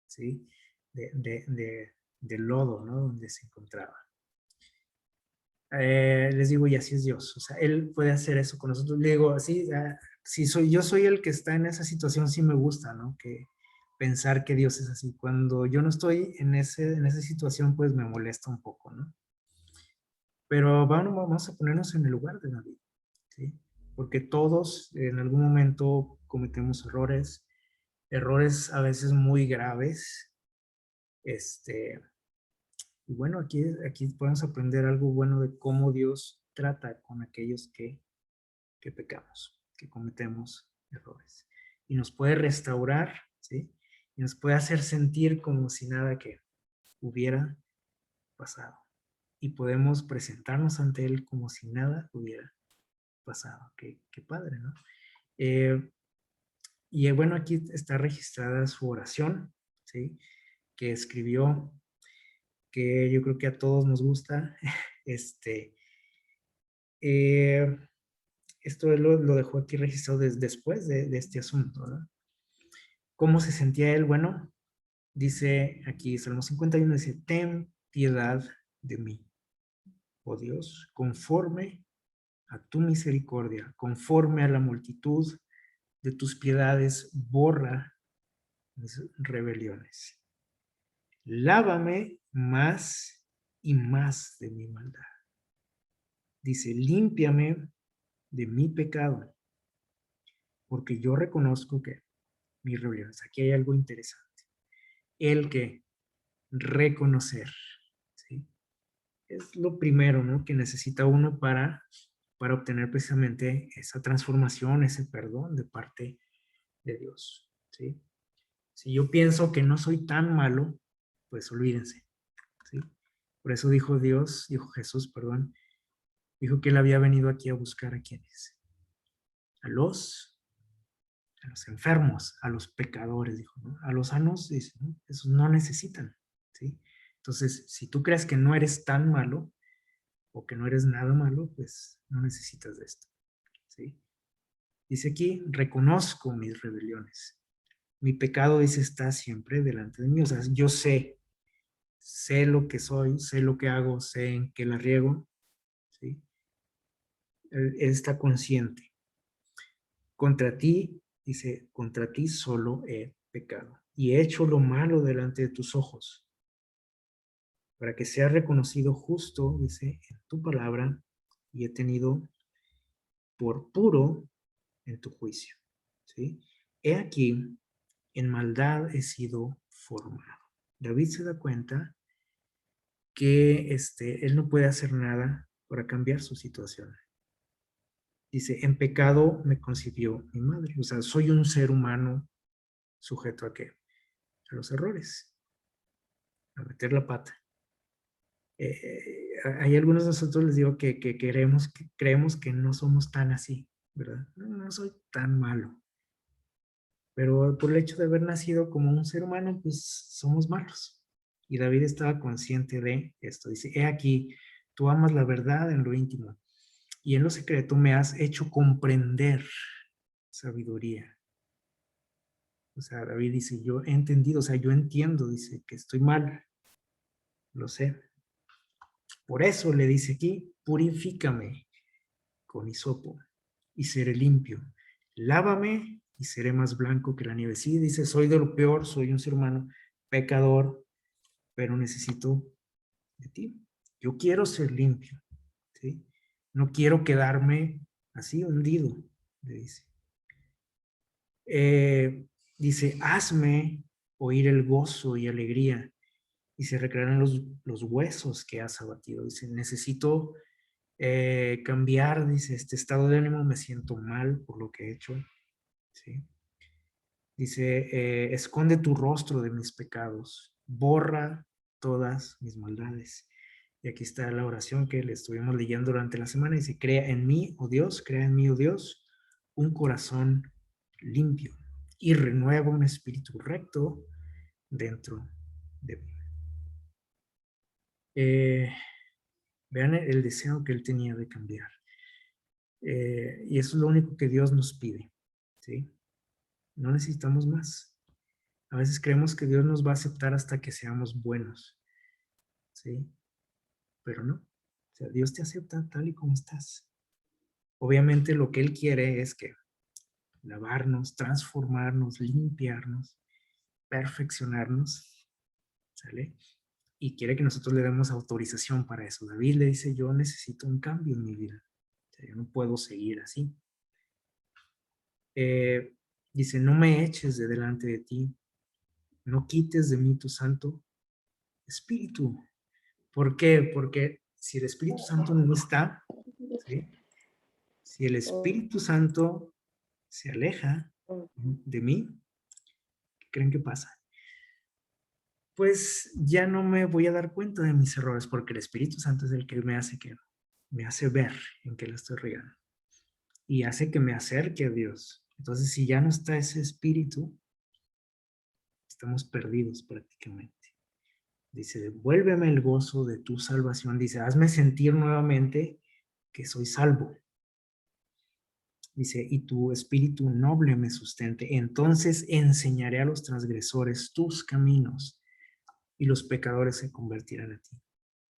¿sí? Del lodo, ¿no?, donde se encontraba. Les digo, y así es Dios. O sea, Él puede hacer eso con nosotros. Le digo, así, si yo soy el que está en esa situación, sí me gusta, ¿no? Que pensar que Dios es así. Cuando yo no estoy en esa situación, pues me molesta un poco, ¿no? Pero vamos a ponernos en el lugar de David, ¿sí? Porque todos en algún momento cometemos errores a veces muy graves. Y bueno, aquí podemos aprender algo bueno de cómo Dios trata con aquellos que pecamos, que cometemos errores. Y nos puede restaurar, ¿sí? Y nos puede hacer sentir como si nada que hubiera pasado. Y podemos presentarnos ante Él como si nada hubiera pasado. Qué padre, ¿no? Y bueno, aquí está registrada su oración, ¿sí? Que escribió, que yo creo que a todos nos gusta. Eh, Esto él lo dejó aquí registrado después de este asunto, ¿verdad? ¿Cómo se sentía él? Bueno, dice aquí, Salmo 51, dice, ten piedad de mí, oh Dios, conforme a tu misericordia, conforme a la multitud de tus piedades, borra mis rebeliones. Lávame más y más de mi maldad. Dice, límpiame de mi pecado, porque yo reconozco que mis rebeliones. Aquí hay algo interesante. El que reconocer, ¿sí? Es lo primero, ¿no?, que necesita uno para para obtener precisamente esa transformación, ese perdón de parte de Dios, ¿sí? Si yo pienso que no soy tan malo, pues olvídense, ¿sí? Por eso dijo Jesús, perdón, dijo que él había venido aquí a buscar a quienes, a los enfermos, a los pecadores, dijo, ¿no? A los sanos, dice, ¿no? Esos no necesitan, ¿sí? Entonces, si tú crees que no eres tan malo o que no eres nada malo, pues no necesitas de esto, ¿sí? Dice aquí, reconozco mis rebeliones. Mi pecado, dice, está siempre delante de mí. O sea, yo sé lo que soy, sé lo que hago, sé en qué la riego, ¿sí? Él está consciente. Contra ti, dice, contra ti solo he pecado y he hecho lo malo delante de tus ojos, para que sea reconocido justo, dice, en tu palabra, y he tenido por puro en tu juicio, ¿sí? He aquí, en maldad he sido formado. David se da cuenta que él no puede hacer nada para cambiar su situación. Dice, en pecado me concibió mi madre. O sea, soy un ser humano sujeto a qué? A los errores, a meter la pata. Hay algunos de nosotros, les digo, que creemos que no somos tan así, ¿verdad? No soy tan malo. Pero por el hecho de haber nacido como un ser humano, pues somos malos. Y David estaba consciente de esto. Dice, he aquí, tú amas la verdad en lo íntimo y en lo secreto me has hecho comprender sabiduría. O sea, David dice, yo he entendido, o sea, yo entiendo, dice, que estoy mal, lo sé. Por eso le dice aquí, purifícame con hisopo y seré limpio. Lávame y seré más blanco que la nieve. Sí, dice, soy de lo peor, soy un ser humano pecador, pero necesito de ti. Yo quiero ser limpio, ¿sí? No quiero quedarme así hundido, le dice. Dice, hazme oír el gozo y alegría y se recrearán los huesos que has abatido. Dice, necesito cambiar, dice, este estado de ánimo, me siento mal por lo que he hecho, ¿sí? Dice, esconde tu rostro de mis pecados, borra todas mis maldades. Y aquí está la oración que le estuvimos leyendo durante la semana. Dice, crea en mí, oh Dios, crea en mí, oh Dios, un corazón limpio y renueva un espíritu recto dentro de mí. Vean el deseo que él tenía de cambiar. Y eso es lo único que Dios nos pide, ¿sí? No necesitamos más. A veces creemos que Dios nos va a aceptar hasta que seamos buenos, ¿sí? Pero no. O sea, Dios te acepta tal y como estás. Obviamente lo que Él quiere es que lavarnos, transformarnos, limpiarnos, perfeccionarnos, ¿sale? Y quiere que nosotros le demos autorización para eso. David le dice, yo necesito un cambio en mi vida. O sea, yo no puedo seguir así. Dice, no me eches de delante de ti, no quites de mí tu santo espíritu. ¿Por qué? Porque si el Espíritu Santo no está, ¿sí? Si el Espíritu Santo se aleja de mí, ¿qué creen que pasa? Pues ya no me voy a dar cuenta de mis errores porque el Espíritu Santo es el que me hace ver en qué la estoy regando y hace que me acerque a Dios. Entonces, si ya no está ese Espíritu, estamos perdidos prácticamente. Dice, devuélveme el gozo de tu salvación. Dice, hazme sentir nuevamente que soy salvo. Dice, y tu espíritu noble me sustente. Entonces enseñaré a los transgresores tus caminos y los pecadores se convertirán a ti.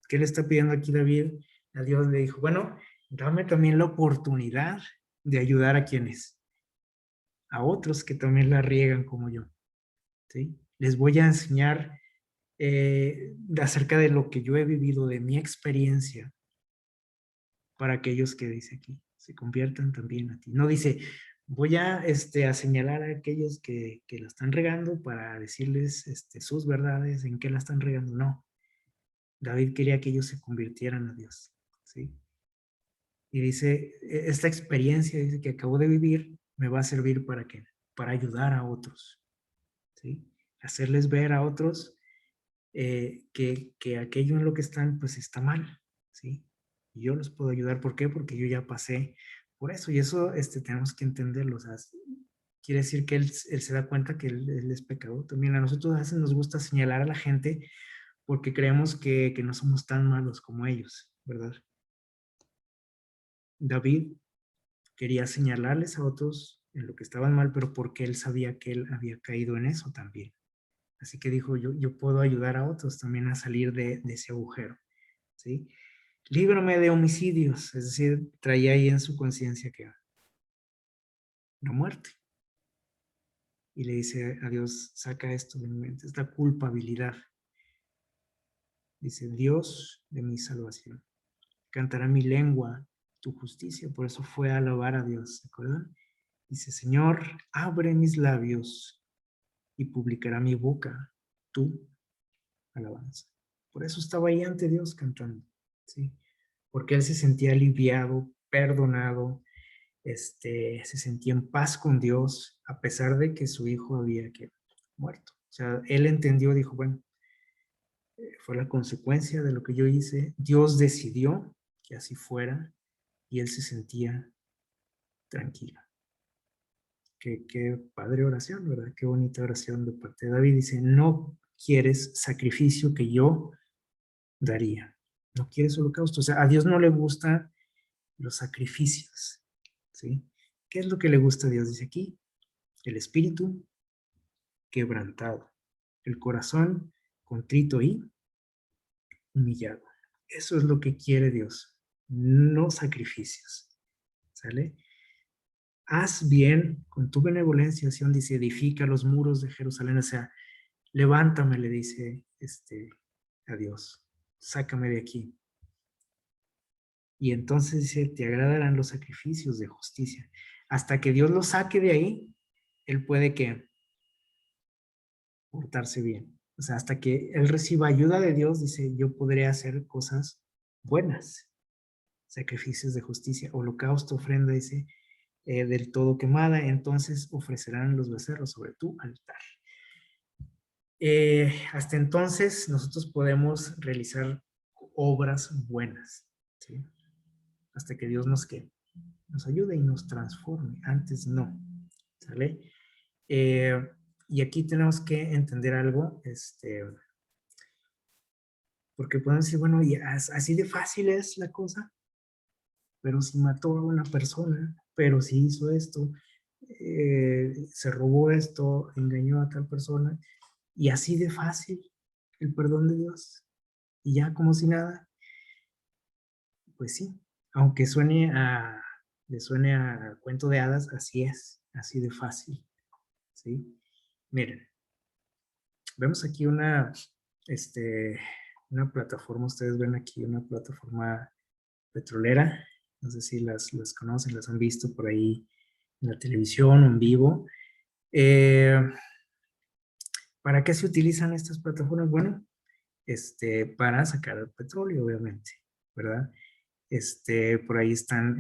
¿Qué le está pidiendo aquí David? A Dios le dijo, bueno, dame también la oportunidad de ayudar a quienes, a otros que también la riegan como yo. ¿Sí? Les voy a enseñar acerca de lo que yo he vivido, de mi experiencia, para aquellos que dice aquí, se conviertan también a ti. No dice, voy a señalar a aquellos que la están regando para decirles sus verdades, en qué la están regando. No, David quería que ellos se convirtieran a Dios, ¿sí? Y dice, esta experiencia dice, que acabo de vivir me va a servir ¿para qué? Para ayudar a otros, ¿sí? Hacerles ver a otros que aquello en lo que están, pues está mal, ¿sí? Y yo los puedo ayudar. ¿Por qué? Porque yo ya pasé por eso. Y eso tenemos que entenderlo. O sea, quiere decir que él se da cuenta que él es pecador. También a nosotros a veces nos gusta señalar a la gente porque creemos que no somos tan malos como ellos, ¿verdad? David quería señalarles a otros en lo que estaban mal, pero porque él sabía que él había caído en eso también. Así que dijo, yo puedo ayudar a otros también a salir de ese agujero, ¿sí? Líbrame de homicidios, es decir, traía ahí en su conciencia que la muerte. Y le dice a Dios, saca esto de mi mente, esta culpabilidad. Dice, Dios de mi salvación, cantará mi lengua tu justicia. Por eso fue a alabar a Dios, ¿se acuerdan? Dice, Señor, abre mis labios y publicará mi boca tu alabanza. Por eso estaba ahí ante Dios cantando, ¿sí? Porque él se sentía aliviado, perdonado, se sentía en paz con Dios, a pesar de que su hijo había muerto. O sea, él entendió, dijo, bueno, fue la consecuencia de lo que yo hice. Dios decidió que así fuera y él se sentía tranquilo. Qué padre oración, ¿verdad? Qué bonita oración de parte de David. Dice, no quieres sacrificio que yo daría. No quieres holocausto. O sea, a Dios no le gustan los sacrificios, ¿sí? ¿Qué es lo que le gusta a Dios? Dice aquí, el espíritu quebrantado, el corazón contrito y humillado. Eso es lo que quiere Dios, no sacrificios, ¿sale? Haz bien con tu benevolencia, Sion, dice, edifica los muros de Jerusalén, o sea, levántame, le dice a Dios, sácame de aquí. Y entonces dice, te agradarán los sacrificios de justicia. Hasta que Dios lo saque de ahí, él puede que portarse bien. O sea, hasta que él reciba ayuda de Dios, dice, yo podré hacer cosas buenas, sacrificios de justicia, holocausto, ofrenda, dice, del todo quemada, entonces ofrecerán los becerros sobre tu altar. Hasta entonces nosotros podemos realizar obras buenas, ¿sí? Hasta que Dios nos ayude y nos transforme. Antes no, ¿sale? Y aquí tenemos que entender algo, porque podemos decir, bueno, y así de fácil es la cosa, pero si mató a una persona, pero si hizo esto, se robó esto, engañó a tal persona, y así de fácil el perdón de Dios, y ya como si nada, pues sí, aunque le suene a cuento de hadas, así es, así de fácil, ¿sí? Miren, vemos aquí una plataforma, ustedes ven aquí una plataforma petrolera, no sé si las conocen, las han visto por ahí en la televisión o en vivo. ¿Para qué se utilizan estas plataformas? Bueno, para sacar el petróleo, obviamente, ¿verdad? Por ahí están,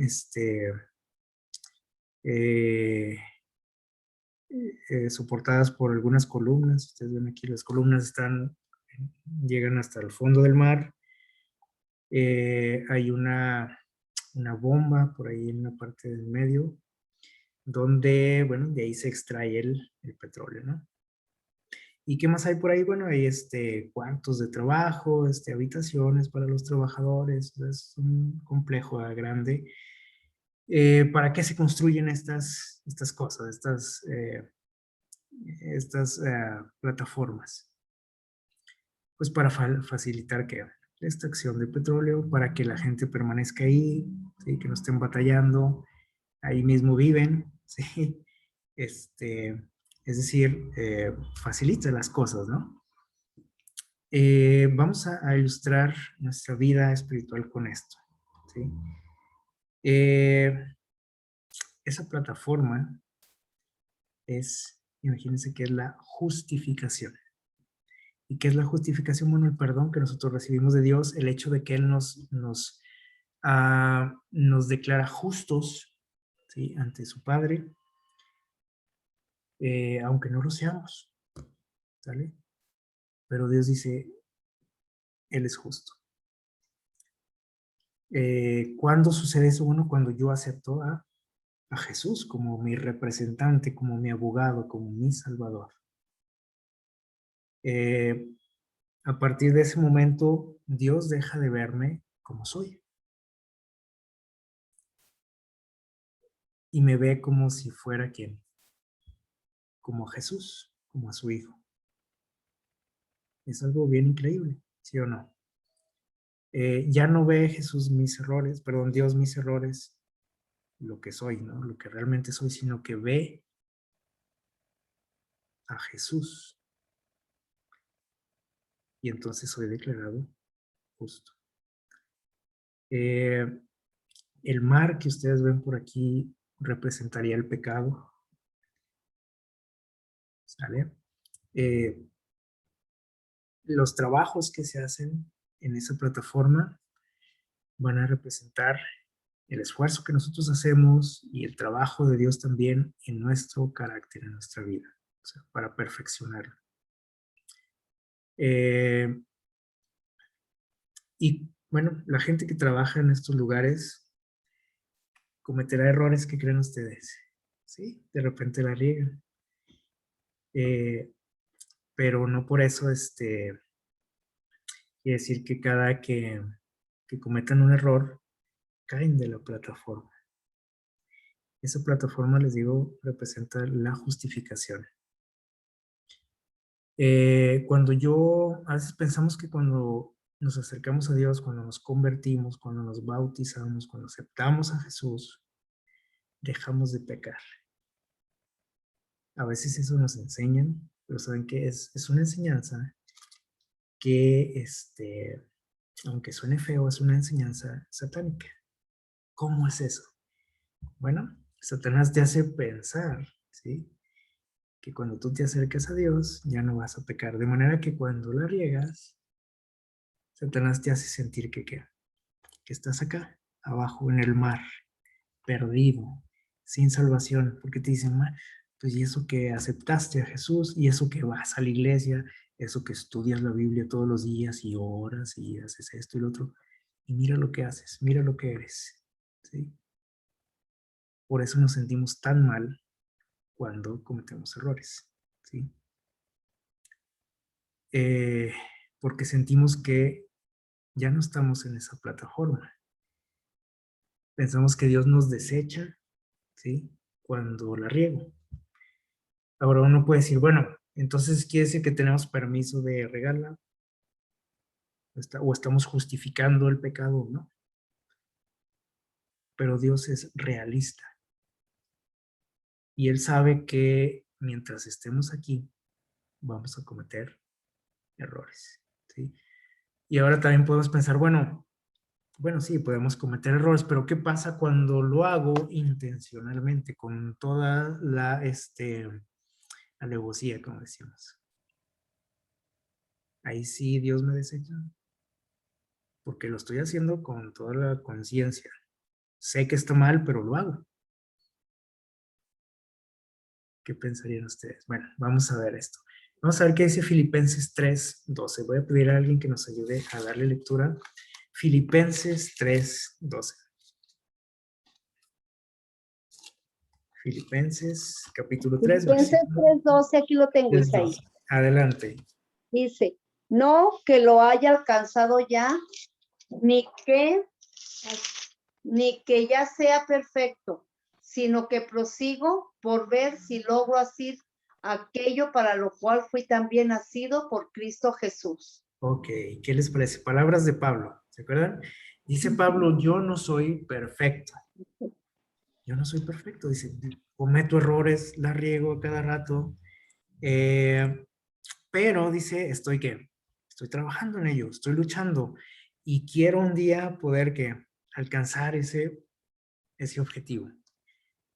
eh, soportadas por algunas columnas. Ustedes ven aquí, las columnas llegan hasta el fondo del mar. Hay una bomba por ahí en la parte del medio, donde, bueno, de ahí se extrae el petróleo, ¿no? ¿Y qué más hay por ahí? Bueno, hay cuartos de trabajo, habitaciones para los trabajadores, es un complejo grande. ¿Para qué se construyen estas cosas, estas plataformas? Pues para facilitar que la extracción de petróleo, para que la gente permanezca ahí, ¿sí? Que no estén batallando, ahí mismo viven, ¿sí? Es decir, facilita las cosas, ¿no? Vamos a ilustrar nuestra vida espiritual con esto, ¿sí? Eh, esa plataforma imagínense que es la justificación. ¿Y qué es la justificación? Bueno, el perdón que nosotros recibimos de Dios, el hecho de que Él nos nos declara justos, ¿sí?, ante su Padre, aunque no lo seamos, ¿sale? Pero Dios dice, Él es justo. ¿Cuándo sucede eso? Bueno, cuando yo acepto a Jesús como mi representante, como mi abogado, como mi Salvador. A partir de ese momento, Dios deja de verme como soy y me ve como si fuera quien, como a Jesús, como a su Hijo. Es algo bien increíble, ¿sí o no? Ya no ve Jesús mis errores, perdón, Dios mis errores, lo que soy, ¿no? Lo que realmente soy, sino que ve a Jesús y entonces soy declarado justo. El mar que ustedes ven por aquí representaría el pecado, ¿sale? Los trabajos que se hacen en esa plataforma van a representar el esfuerzo que nosotros hacemos y el trabajo de Dios también en nuestro carácter, en nuestra vida, o sea, para perfeccionarlo. Y bueno, la gente que trabaja en estos lugares cometerá errores que creen ustedes, ¿sí? De repente la riegan. Pero no por eso quiere decir que cada que cometan un error caen de la plataforma. Esa plataforma, les digo, representa la justificación. A veces pensamos que cuando nos acercamos a Dios, cuando nos convertimos, cuando nos bautizamos, cuando aceptamos a Jesús, dejamos de pecar. A veces eso nos enseñan, pero saben que es una enseñanza que, aunque suene feo, es una enseñanza satánica. ¿Cómo es eso? Bueno, Satanás te hace pensar, ¿sí?, que cuando tú te acercas a Dios ya no vas a pecar. De manera que cuando la riegas, Satanás te hace sentir que estás acá, abajo en el mar, perdido, sin salvación, porque te dicen, pues y eso que aceptaste a Jesús, y eso que vas a la iglesia, eso que estudias la Biblia todos los días y oras y haces esto y lo otro, y mira lo que haces, mira lo que eres, ¿sí? Por eso nos sentimos tan mal cuando cometemos errores, ¿sí? Porque sentimos que ya no estamos en esa plataforma. Pensamos que Dios nos desecha, ¿sí?, cuando la riego. Ahora uno puede decir, bueno, entonces quiere decir que tenemos permiso de regarla, o estamos justificando el pecado, ¿no? Pero Dios es realista y Él sabe que mientras estemos aquí vamos a cometer errores, ¿sí? Y ahora también podemos pensar, bueno, sí, podemos cometer errores, pero ¿qué pasa cuando lo hago intencionalmente, con toda la alevosía, como decimos? Ahí sí Dios me desecha, porque lo estoy haciendo con toda la conciencia. Sé que está mal, pero lo hago. ¿Qué pensarían ustedes? Bueno, vamos a ver esto. Vamos a ver qué dice Filipenses 3:12. Voy a pedir a alguien que nos ayude a darle lectura. Filipenses 3:12. Filipenses capítulo 3, Filipenses versículo 3:12, aquí lo tengo, 3:12. Isaí. Adelante. Dice, no que lo haya alcanzado ya, ni que ya sea perfecto, sino que prosigo por ver si logro hacer aquello para lo cual fui también nacido por Cristo Jesús. Ok, ¿qué les parece? Palabras de Pablo, ¿se acuerdan? Dice Pablo, yo no soy perfecto. Yo no soy perfecto, dice, cometo errores, la riego a cada rato, pero dice, ¿estoy qué? Estoy trabajando en ello, estoy luchando y quiero un día poder alcanzar ese objetivo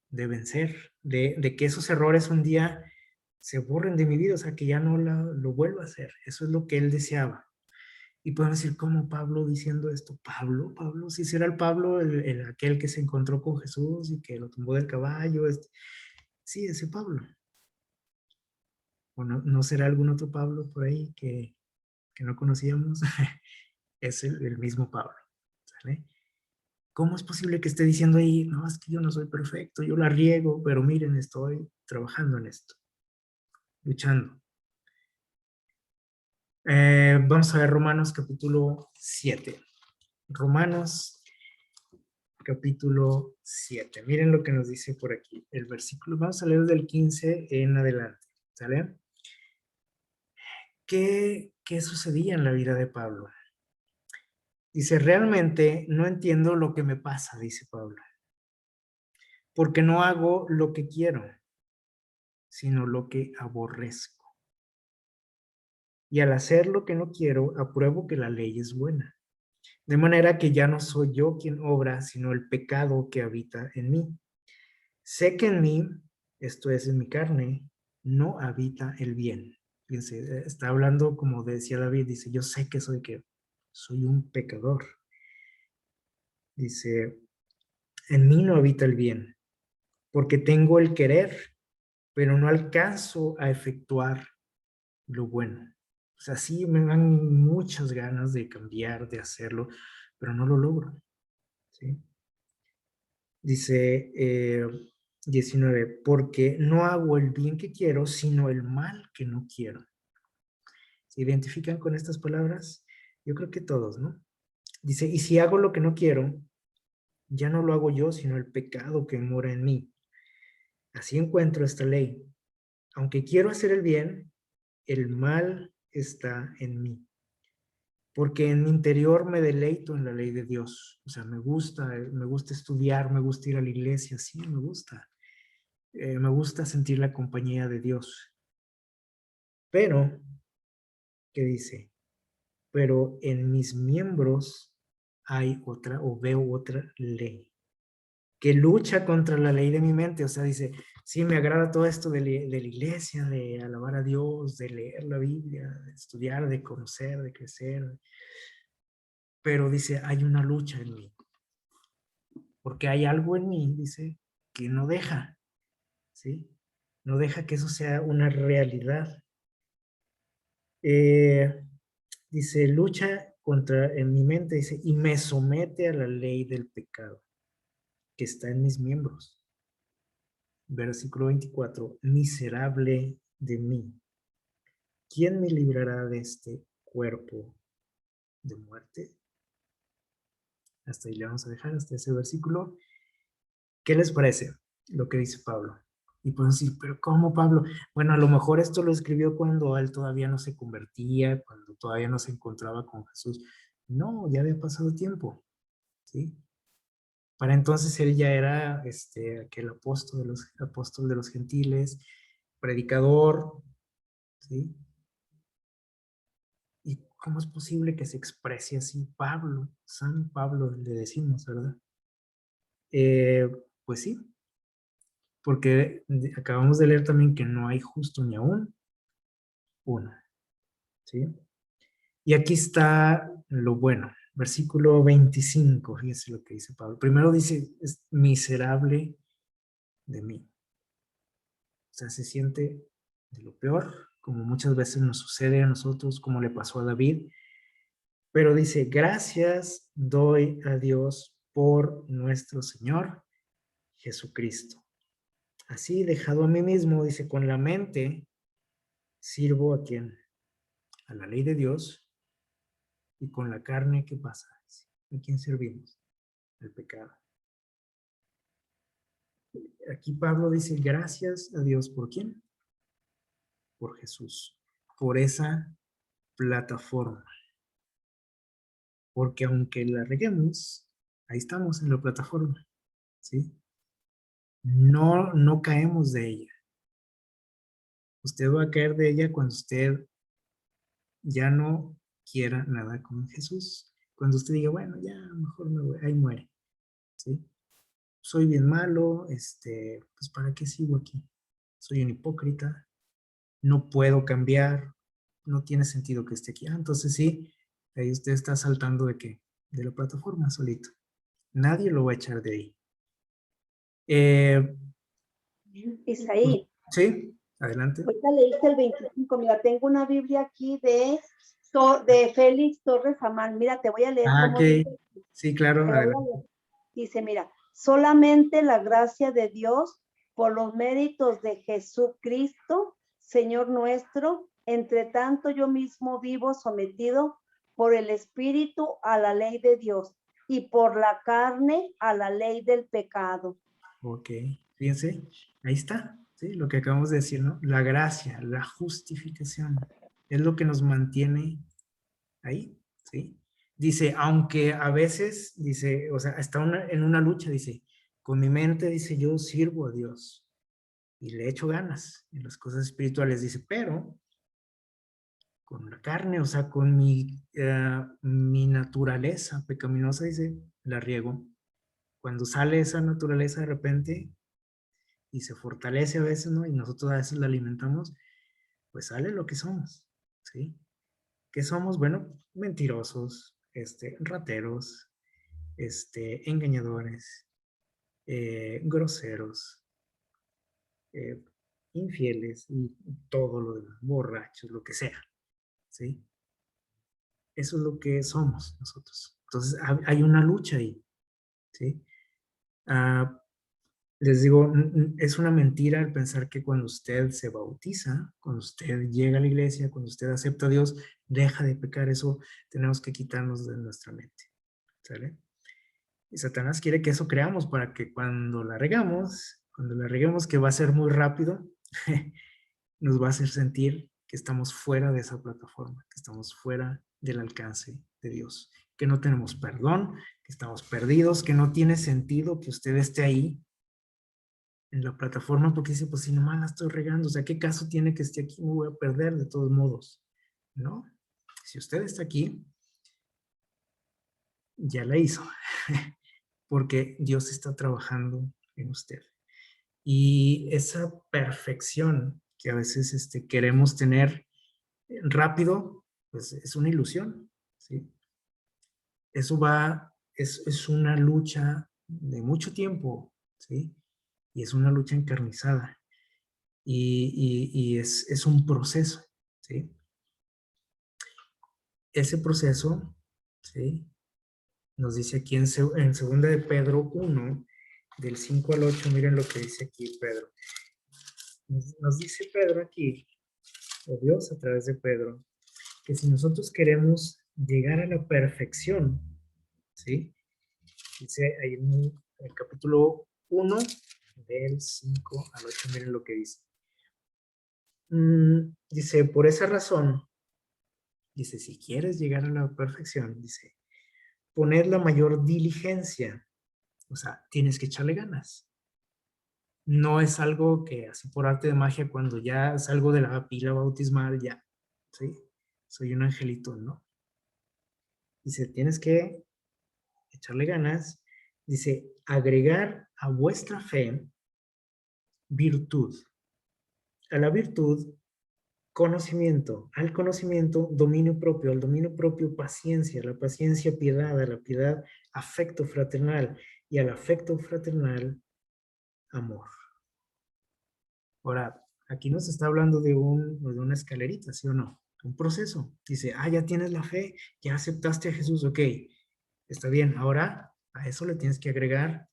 de vencer, de que esos errores un día se borren de mi vida, o sea, que ya no lo vuelva a hacer. Eso es lo que él deseaba. Y podemos decir, ¿cómo Pablo diciendo esto? Pablo, si será el Pablo, aquel que se encontró con Jesús y que lo tumbó del caballo. Sí, ese Pablo. ¿O no será algún otro Pablo por ahí que no conocíamos? Es el mismo Pablo. ¿Sale? ¿Cómo es posible que esté diciendo ahí, no, es que yo no soy perfecto, yo la riego, pero miren, estoy trabajando en esto, luchando? Vamos a ver Romanos capítulo 7. Romanos capítulo 7. Miren lo que nos dice por aquí. El versículo, vamos a leer del 15 en adelante. ¿Sale? ¿Qué sucedía en la vida de Pablo? Dice, realmente no entiendo lo que me pasa, dice Pablo, porque no hago lo que quiero, sino lo que aborrezco. Y al hacer lo que no quiero, apruebo que la ley es buena. De manera que ya no soy yo quien obra, sino el pecado que habita en mí. Sé que en mí, esto es en mi carne, no habita el bien. Fíjense, está hablando como decía David, dice, yo sé que soy un pecador. Dice, en mí no habita el bien, porque tengo el querer, pero no alcanzo a efectuar lo bueno. O sea, sí me dan muchas ganas de cambiar, de hacerlo, pero no lo logro. ¿Sí? Dice 19, porque no hago el bien que quiero, sino el mal que no quiero. ¿Se identifican con estas palabras? Yo creo que todos, ¿no? Dice, y si hago lo que no quiero, ya no lo hago yo, sino el pecado que mora en mí. Así encuentro esta ley. Aunque quiero hacer el bien, el mal está en mí. Porque en mi interior me deleito en la ley de Dios. O sea, me gusta estudiar, me gusta ir a la iglesia, sí, me gusta. Me gusta sentir la compañía de Dios. Pero, ¿qué dice? Pero en mis miembros hay otra, o veo otra ley, que lucha contra la ley de mi mente. O sea, dice, sí, me agrada todo esto de la iglesia, de alabar a Dios, de leer la Biblia, de estudiar, de conocer, de crecer. Pero dice, hay una lucha en mí. Porque hay algo en mí, dice, que no deja, ¿sí? No deja que eso sea una realidad. Dice, lucha contra, en mi mente, dice, y me somete a la ley del pecado que está en mis miembros. Versículo 24, miserable de mí. ¿Quién me librará de este cuerpo de muerte? Hasta ahí le vamos a dejar, hasta ese versículo. ¿Qué les parece lo que dice Pablo? Y pueden decir, pero ¿cómo Pablo? Bueno, a lo mejor esto lo escribió cuando él todavía no se convertía, cuando todavía no se encontraba con Jesús. No, ya había pasado tiempo, ¿sí? Para entonces él ya era aquel apóstol de los gentiles, predicador, ¿sí? ¿Y cómo es posible que se exprese así Pablo, San Pablo, le decimos, ¿verdad? Eh, pues sí, porque acabamos de leer también que no hay justo ni aún uno, ¿sí? Y aquí está lo bueno, versículo 25, fíjense lo que dice Pablo. Primero dice, es miserable de mí. O sea, se siente de lo peor, como muchas veces nos sucede a nosotros, como le pasó a David. Pero dice, gracias doy a Dios por nuestro Señor Jesucristo. Así, dejado a mí mismo, dice, con la mente sirvo a quien, a la ley de Dios, y con la carne, ¿qué pasa? ¿A quién servimos? Al pecado. Aquí Pablo dice, gracias a Dios, ¿por quién? Por Jesús, por esa plataforma. Porque aunque la reguemos, ahí estamos en la plataforma, ¿sí? No caemos de ella. Usted va a caer de ella cuando usted ya no quiera nada con Jesús. Cuando usted diga, bueno, ya mejor me voy, ahí muere, ¿sí? Soy bien malo, pues ¿para qué sigo aquí? Soy un hipócrita, no puedo cambiar, no tiene sentido que esté aquí. Entonces sí, Ahí usted está saltando ¿de qué? De la plataforma solito. Nadie lo va a echar de ahí. Isaí, Sí, adelante. ahorita leíste el 25. Mira, tengo una Biblia aquí de Félix Torres Amán. Mira, te voy a leer Ah, cómo ok. dice. Sí, claro, Te voy a adelante. leer. Dice, mira, solamente la gracia de Dios por los méritos de Jesucristo, Señor nuestro, entre tanto yo mismo vivo sometido por el Espíritu a la ley de Dios y por la carne a la ley del pecado. Ok, fíjense, ahí está, ¿sí? Lo que acabamos de decir, ¿no? La gracia, la justificación, es lo que nos mantiene ahí, ¿sí? Dice, aunque a veces, dice, o sea, está en una lucha, dice, con mi mente, dice, yo sirvo a Dios y le echo ganas en las cosas espirituales, dice, pero con la carne, o sea, con mi naturaleza pecaminosa, dice, la riego. Cuando sale esa naturaleza de repente y se fortalece a veces, ¿no? Y nosotros a veces la alimentamos, pues sale lo que somos, ¿sí? ¿Qué somos? Bueno, mentirosos, rateros, engañadores, groseros, eh, infieles y todo lo demás, borrachos, lo que sea, ¿sí? Eso es lo que somos nosotros. Entonces hay una lucha ahí, ¿sí? Ah, les digo, es una mentira el pensar que cuando usted se bautiza, cuando usted llega a la iglesia, cuando usted acepta a Dios, deja de pecar. Eso tenemos que quitarnos de nuestra mente, ¿sale? Y Satanás quiere que eso creamos para que cuando la reguemos, que va a ser muy rápido, nos va a hacer sentir que estamos fuera de esa plataforma, que estamos fuera del alcance de Dios, que no tenemos perdón, que estamos perdidos, que no tiene sentido que usted esté ahí en la plataforma porque dice, pues si nomás la estoy regando, o sea, ¿qué caso tiene que esté aquí? Me voy a perder de todos modos, ¿no? Si usted está aquí, ya la hizo, porque Dios está trabajando en usted. Y esa perfección que a veces queremos tener rápido, pues es una ilusión, ¿sí? Eso es una lucha de mucho tiempo, ¿sí? Y es una lucha encarnizada. Y es un proceso, ¿sí? Ese proceso, ¿sí? Nos dice aquí en segunda de Pedro 1, del 5 al 8, miren lo que dice aquí Pedro. Nos dice Pedro aquí, o Dios a través de Pedro, que si nosotros queremos llegar a la perfección, ¿sí? Dice ahí en el capítulo 1, del 5 al 8, miren lo que dice. Dice, por esa razón, dice, si quieres llegar a la perfección, dice, poner la mayor diligencia, o sea, tienes que echarle ganas. No es algo que así por arte de magia, cuando ya salgo de la pila bautismal, ya, ¿sí? Soy un angelito, ¿no? Dice, tienes que echarle ganas. Dice, agregar a vuestra fe virtud. A la virtud, conocimiento. Al conocimiento, dominio propio. Al dominio propio, paciencia. A la paciencia, piedad. A la piedad, afecto fraternal. Y al afecto fraternal, amor. Ahora, aquí nos está hablando de una escalerita, ¿sí o no? Un proceso. Dice, ya tienes la fe, ya aceptaste a Jesús, ok, está bien. Ahora, a eso le tienes que agregar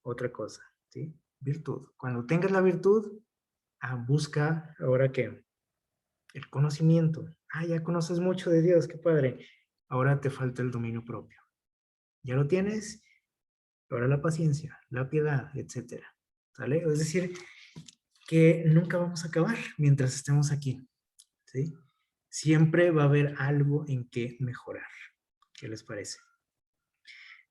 otra cosa, ¿sí? Virtud. Cuando tengas la virtud, busca, ¿ahora qué? El conocimiento. Ya conoces mucho de Dios, qué padre. Ahora te falta el dominio propio. Ya lo tienes, ahora la paciencia, la piedad, etcétera. ¿Sale? Es decir, que nunca vamos a acabar mientras estemos aquí, ¿sí? Siempre va a haber algo en que mejorar. ¿Qué les parece?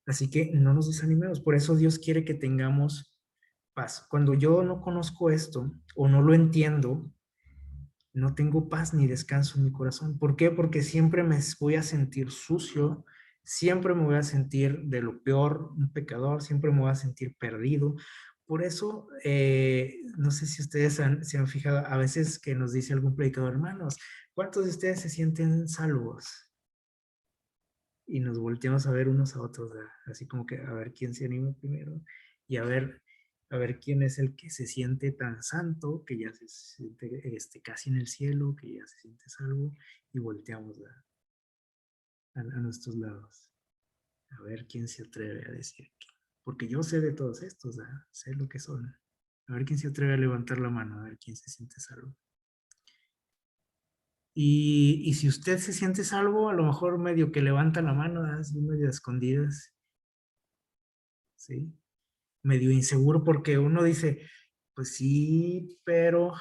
Así que no nos desanimemos. Por eso Dios quiere que tengamos paz. Cuando yo no conozco esto o no lo entiendo, no tengo paz ni descanso en mi corazón. ¿Por qué? Porque siempre me voy a sentir sucio, siempre me voy a sentir de lo peor, un pecador, siempre me voy a sentir perdido. Por eso, no sé si ustedes se han fijado a veces que nos dice algún predicador, hermanos, ¿cuántos de ustedes se sienten salvos? y nos volteamos a ver unos a otros, así como que a ver quién se anima primero y a ver quién es el que se siente tan santo, que ya se siente casi en el cielo, que ya se siente salvo, y volteamos a nuestros lados. A ver quién se atreve a decir que, porque yo sé de todos estos, sé lo que son. A ver quién se atreve a levantar la mano, a ver quién se siente salvo. Y si usted se siente salvo, a lo mejor medio que levanta la mano, así medio a escondidas, ¿sí? Medio inseguro porque uno dice, pues sí, pero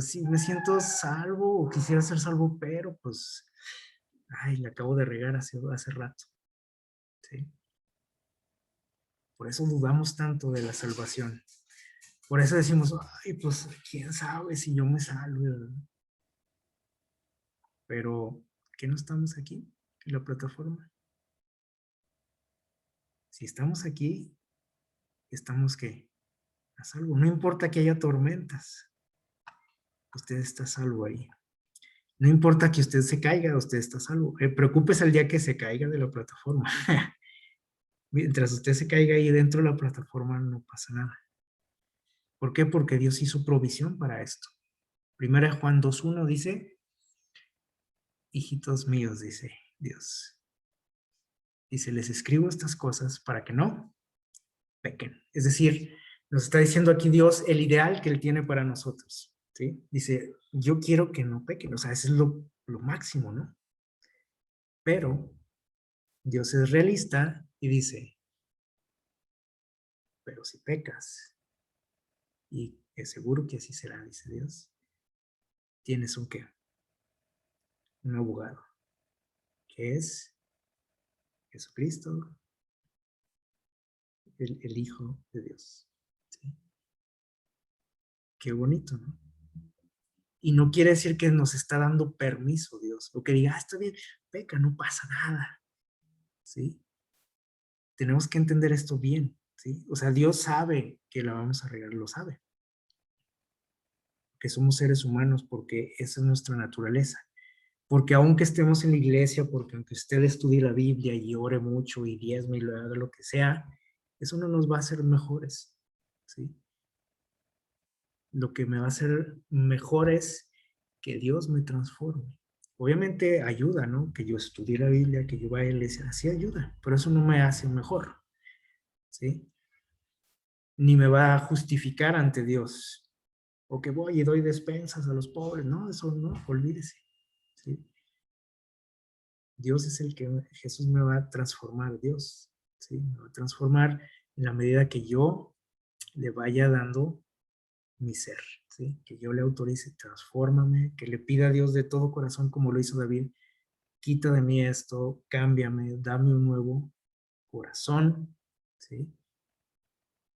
sí me siento salvo o quisiera ser salvo, pero pues, ay, le acabo de regar hace rato, ¿sí? Por eso dudamos tanto de la salvación. Por eso decimos, ay, pues, quién sabe si yo me salvo. Pero, ¿qué no estamos aquí en la plataforma? Si estamos aquí, estamos ¿qué? A salvo. No importa que haya tormentas, usted está a salvo ahí. No importa que usted se caiga, usted está a salvo. Preocúpese el día que se caiga de la plataforma. Mientras usted se caiga ahí dentro de la plataforma, no pasa nada. ¿Por qué? Porque Dios hizo provisión para esto. Primera Juan 2:1 dice, hijitos míos, dice Dios. Dice, les escribo estas cosas para que no pequen. Es decir, nos está diciendo aquí Dios el ideal que Él tiene para nosotros. ¿Sí? Dice, yo quiero que no pequen. O sea, eso es lo máximo, ¿no? Pero Dios es realista y dice, pero si pecas, y es seguro que así será, dice Dios, tienes un qué, un abogado, que es Jesucristo, el Hijo de Dios. ¿Sí? Qué bonito, ¿no? Y no quiere decir que nos está dando permiso Dios, o que diga, está bien, peca, no pasa nada. ¿Sí? Tenemos que entender esto bien, ¿sí? O sea, Dios sabe que la vamos a regar, lo sabe. Que somos seres humanos porque esa es nuestra naturaleza. Porque aunque estemos en la iglesia, porque aunque usted estudie la Biblia y ore mucho y diezme y lo haga lo que sea, eso no nos va a hacer mejores, ¿sí? Lo que me va a hacer mejor es que Dios me transforme. Obviamente ayuda, ¿no? Que yo estudie la Biblia, que yo vaya a la iglesia, sí ayuda, pero eso no me hace mejor, ¿sí? Ni me va a justificar ante Dios. O que voy y doy despensas a los pobres, no, eso no, olvídese, ¿sí? Dios es el que, Jesús me va a transformar, Dios, ¿sí? Me va a transformar en la medida que yo le vaya dando mi ser, ¿sí? Que yo le autorice, transfórmame, que le pida a Dios de todo corazón, como lo hizo David, quita de mí esto, cámbiame, dame un nuevo corazón, ¿sí?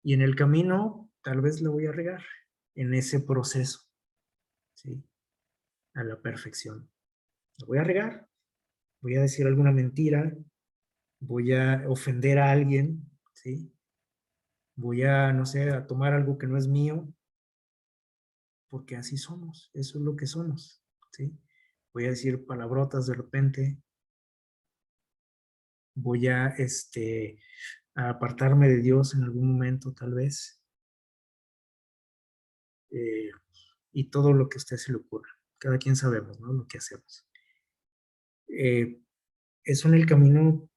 Y en el camino, tal vez lo voy a regar en ese proceso, ¿sí? A la perfección. Lo voy a regar, voy a decir alguna mentira, voy a ofender a alguien, ¿sí? Voy a, no sé, a tomar algo que no es mío, porque así somos, eso es lo que somos, ¿sí? Voy a decir palabrotas de repente, voy a apartarme de Dios en algún momento, tal vez, eh, y todo lo que a usted se le ocurra. Cada quien sabemos, ¿no? Lo que hacemos. Eso en el camino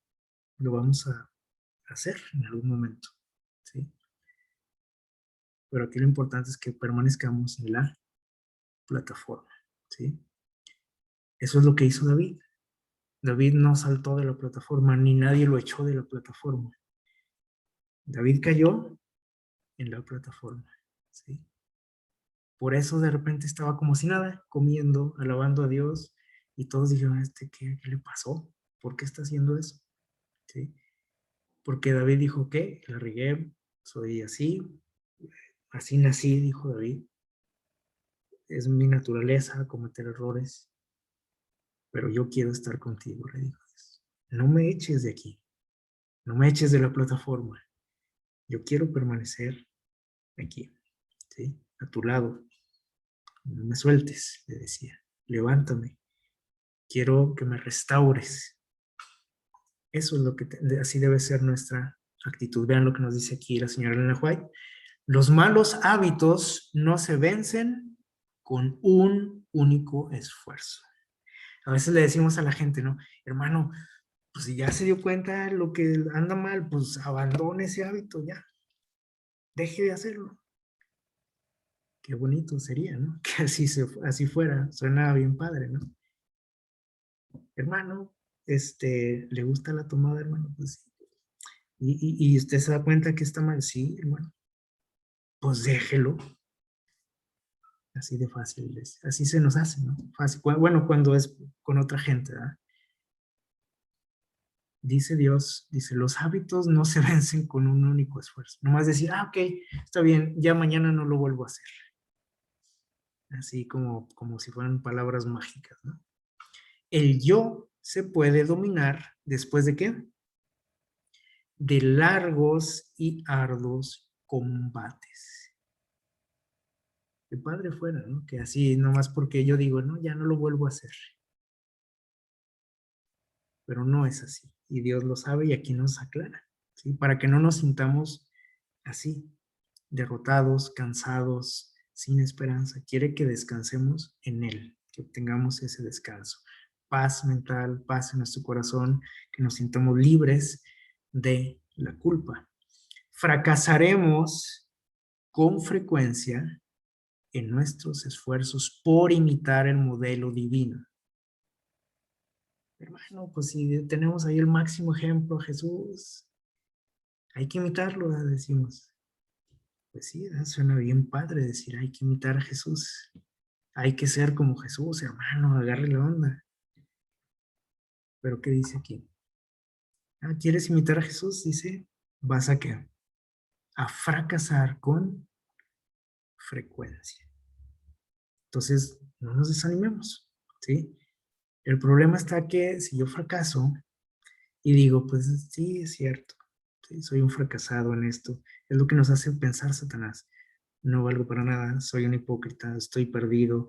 lo vamos a hacer en algún momento, ¿sí? Pero aquí lo importante es que permanezcamos en la plataforma, ¿sí? Eso es lo que hizo David. David no saltó de la plataforma, ni nadie lo echó de la plataforma. David cayó en la plataforma, ¿sí? Por eso de repente estaba como si nada, comiendo, alabando a Dios, y todos dijeron, ¿qué le pasó? ¿Por qué está haciendo eso? ¿Sí? Porque David dijo, ¿qué? La regué, soy así, así nací, dijo David. Es mi naturaleza cometer errores, pero yo quiero estar contigo, le dijo Dios. No me eches de aquí, no me eches de la plataforma. Yo quiero permanecer aquí, ¿sí? A tu lado. No me sueltes, le decía. Levántame. quiero que me restaures. Eso es lo que, así debe ser nuestra actitud. Vean lo que nos dice aquí la señora Elena White. Los malos hábitos no se vencen con un único esfuerzo. A veces le decimos a la gente, ¿no? Hermano, pues si ya se dio cuenta de lo que anda mal, pues abandone ese hábito ya. Deje de hacerlo. Qué bonito sería, ¿no? Que así fuera. Suena bien padre, ¿no? Hermano, ¿le gusta la tomada, hermano? Pues sí. Y usted se da cuenta que está mal, sí, hermano. Pues déjelo. Así de fácil es. Así se nos hace, ¿no? Fácil. Bueno, cuando es con otra gente, ¿verdad? Dice Dios, dice, los hábitos no se vencen con un único esfuerzo. Nomás decir, ok, está bien, ya mañana no lo vuelvo a hacer. Así como si fueran palabras mágicas, ¿no? El yo se puede dominar después de qué? De largos y arduos combates. Qué padre fuera, ¿no? Que así, nomás porque yo digo, no, ya no lo vuelvo a hacer. Pero no es así. Y Dios lo sabe y aquí nos aclara, ¿sí? Para que no nos sintamos así, derrotados, cansados, sin esperanza. Quiere que descansemos en Él, que obtengamos ese descanso. Paz mental, paz en nuestro corazón, que nos sintamos libres de la culpa. Fracasaremos con frecuencia en nuestros esfuerzos por imitar el modelo divino. Hermano, pues si tenemos ahí el máximo ejemplo, Jesús, hay que imitarlo, decimos. Pues sí, suena bien padre decir, hay que imitar a Jesús. Hay que ser como Jesús, hermano, agarre la onda. Pero ¿qué dice aquí? ¿Quieres imitar a Jesús? Dice, ¿vas a qué? A fracasar con frecuencia. Entonces, no nos desanimemos, ¿sí? El problema está que si yo fracaso y digo, pues sí, es cierto, ¿sí? Soy un fracasado en esto, es lo que nos hace pensar Satanás. No valgo para nada, soy un hipócrita, estoy perdido,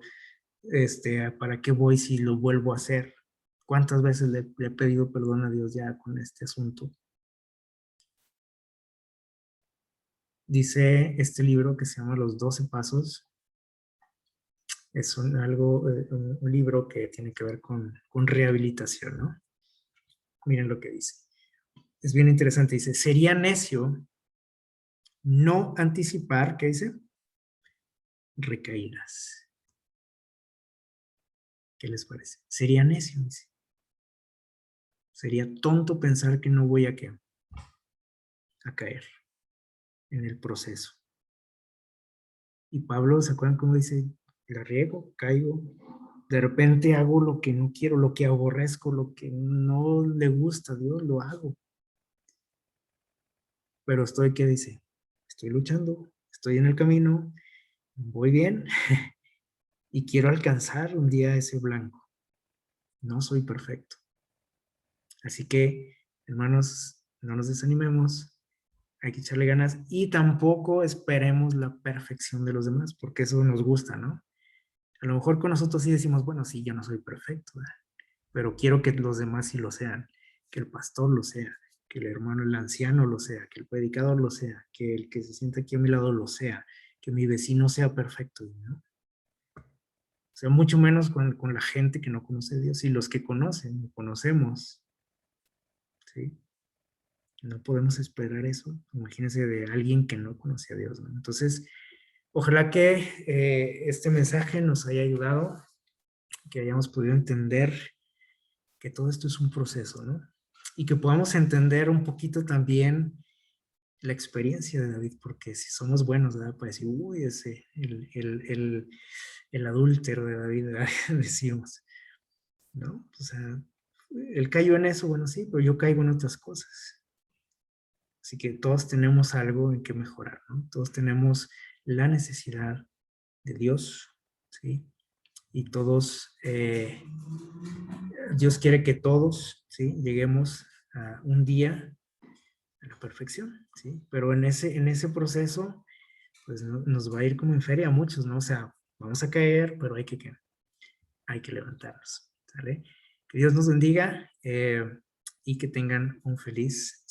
¿para qué voy si lo vuelvo a hacer? ¿Cuántas veces le he pedido perdón a Dios ya con este asunto? Dice este libro que se llama Los 12 Pasos. Es un libro que tiene que ver con rehabilitación, ¿no? Miren lo que dice. Es bien interesante. Dice, sería necio no anticipar, ¿qué dice? Recaídas. ¿Qué les parece? Sería necio, dice. Sería tonto pensar que no voy a caer en el proceso. Y Pablo, ¿se acuerdan cómo dice? La riego, caigo, de repente hago lo que no quiero, lo que aborrezco, lo que no le gusta a Dios, lo hago. Pero ¿qué dice? Estoy luchando, estoy en el camino, voy bien y quiero alcanzar un día ese blanco. No soy perfecto. Así que, hermanos, no nos desanimemos, hay que echarle ganas y tampoco esperemos la perfección de los demás, porque eso nos gusta, ¿no? A lo mejor con nosotros sí decimos, bueno, sí, yo no soy perfecto, ¿verdad? Pero quiero que los demás sí lo sean, que el pastor lo sea, que el hermano, el anciano lo sea, que el predicador lo sea, que el que se sienta aquí a mi lado lo sea, que mi vecino sea perfecto, ¿no? O sea, mucho menos con la gente que no conoce a Dios y los que conocen, conocemos, ¿sí? No podemos esperar eso, imagínense de alguien que no conoce a Dios, ¿no? Entonces, ojalá que este mensaje nos haya ayudado, que hayamos podido entender que todo esto es un proceso, ¿no? Y que podamos entender un poquito también la experiencia de David, porque si somos buenos, ¿verdad? Para decir, uy, el adúltero de David, ¿verdad? Decimos, ¿no? O sea, él cayó en eso, bueno, sí, pero yo caigo en otras cosas. Así que todos tenemos algo en que mejorar, ¿no? Todos tenemos la necesidad de Dios, ¿sí? Y todos, Dios quiere que todos, ¿sí? Lleguemos a un día a la perfección, ¿sí? Pero en ese proceso, pues nos va a ir como en feria a muchos, ¿no? O sea, vamos a caer, pero hay que levantarnos, ¿sale? Que Dios nos bendiga y que tengan un feliz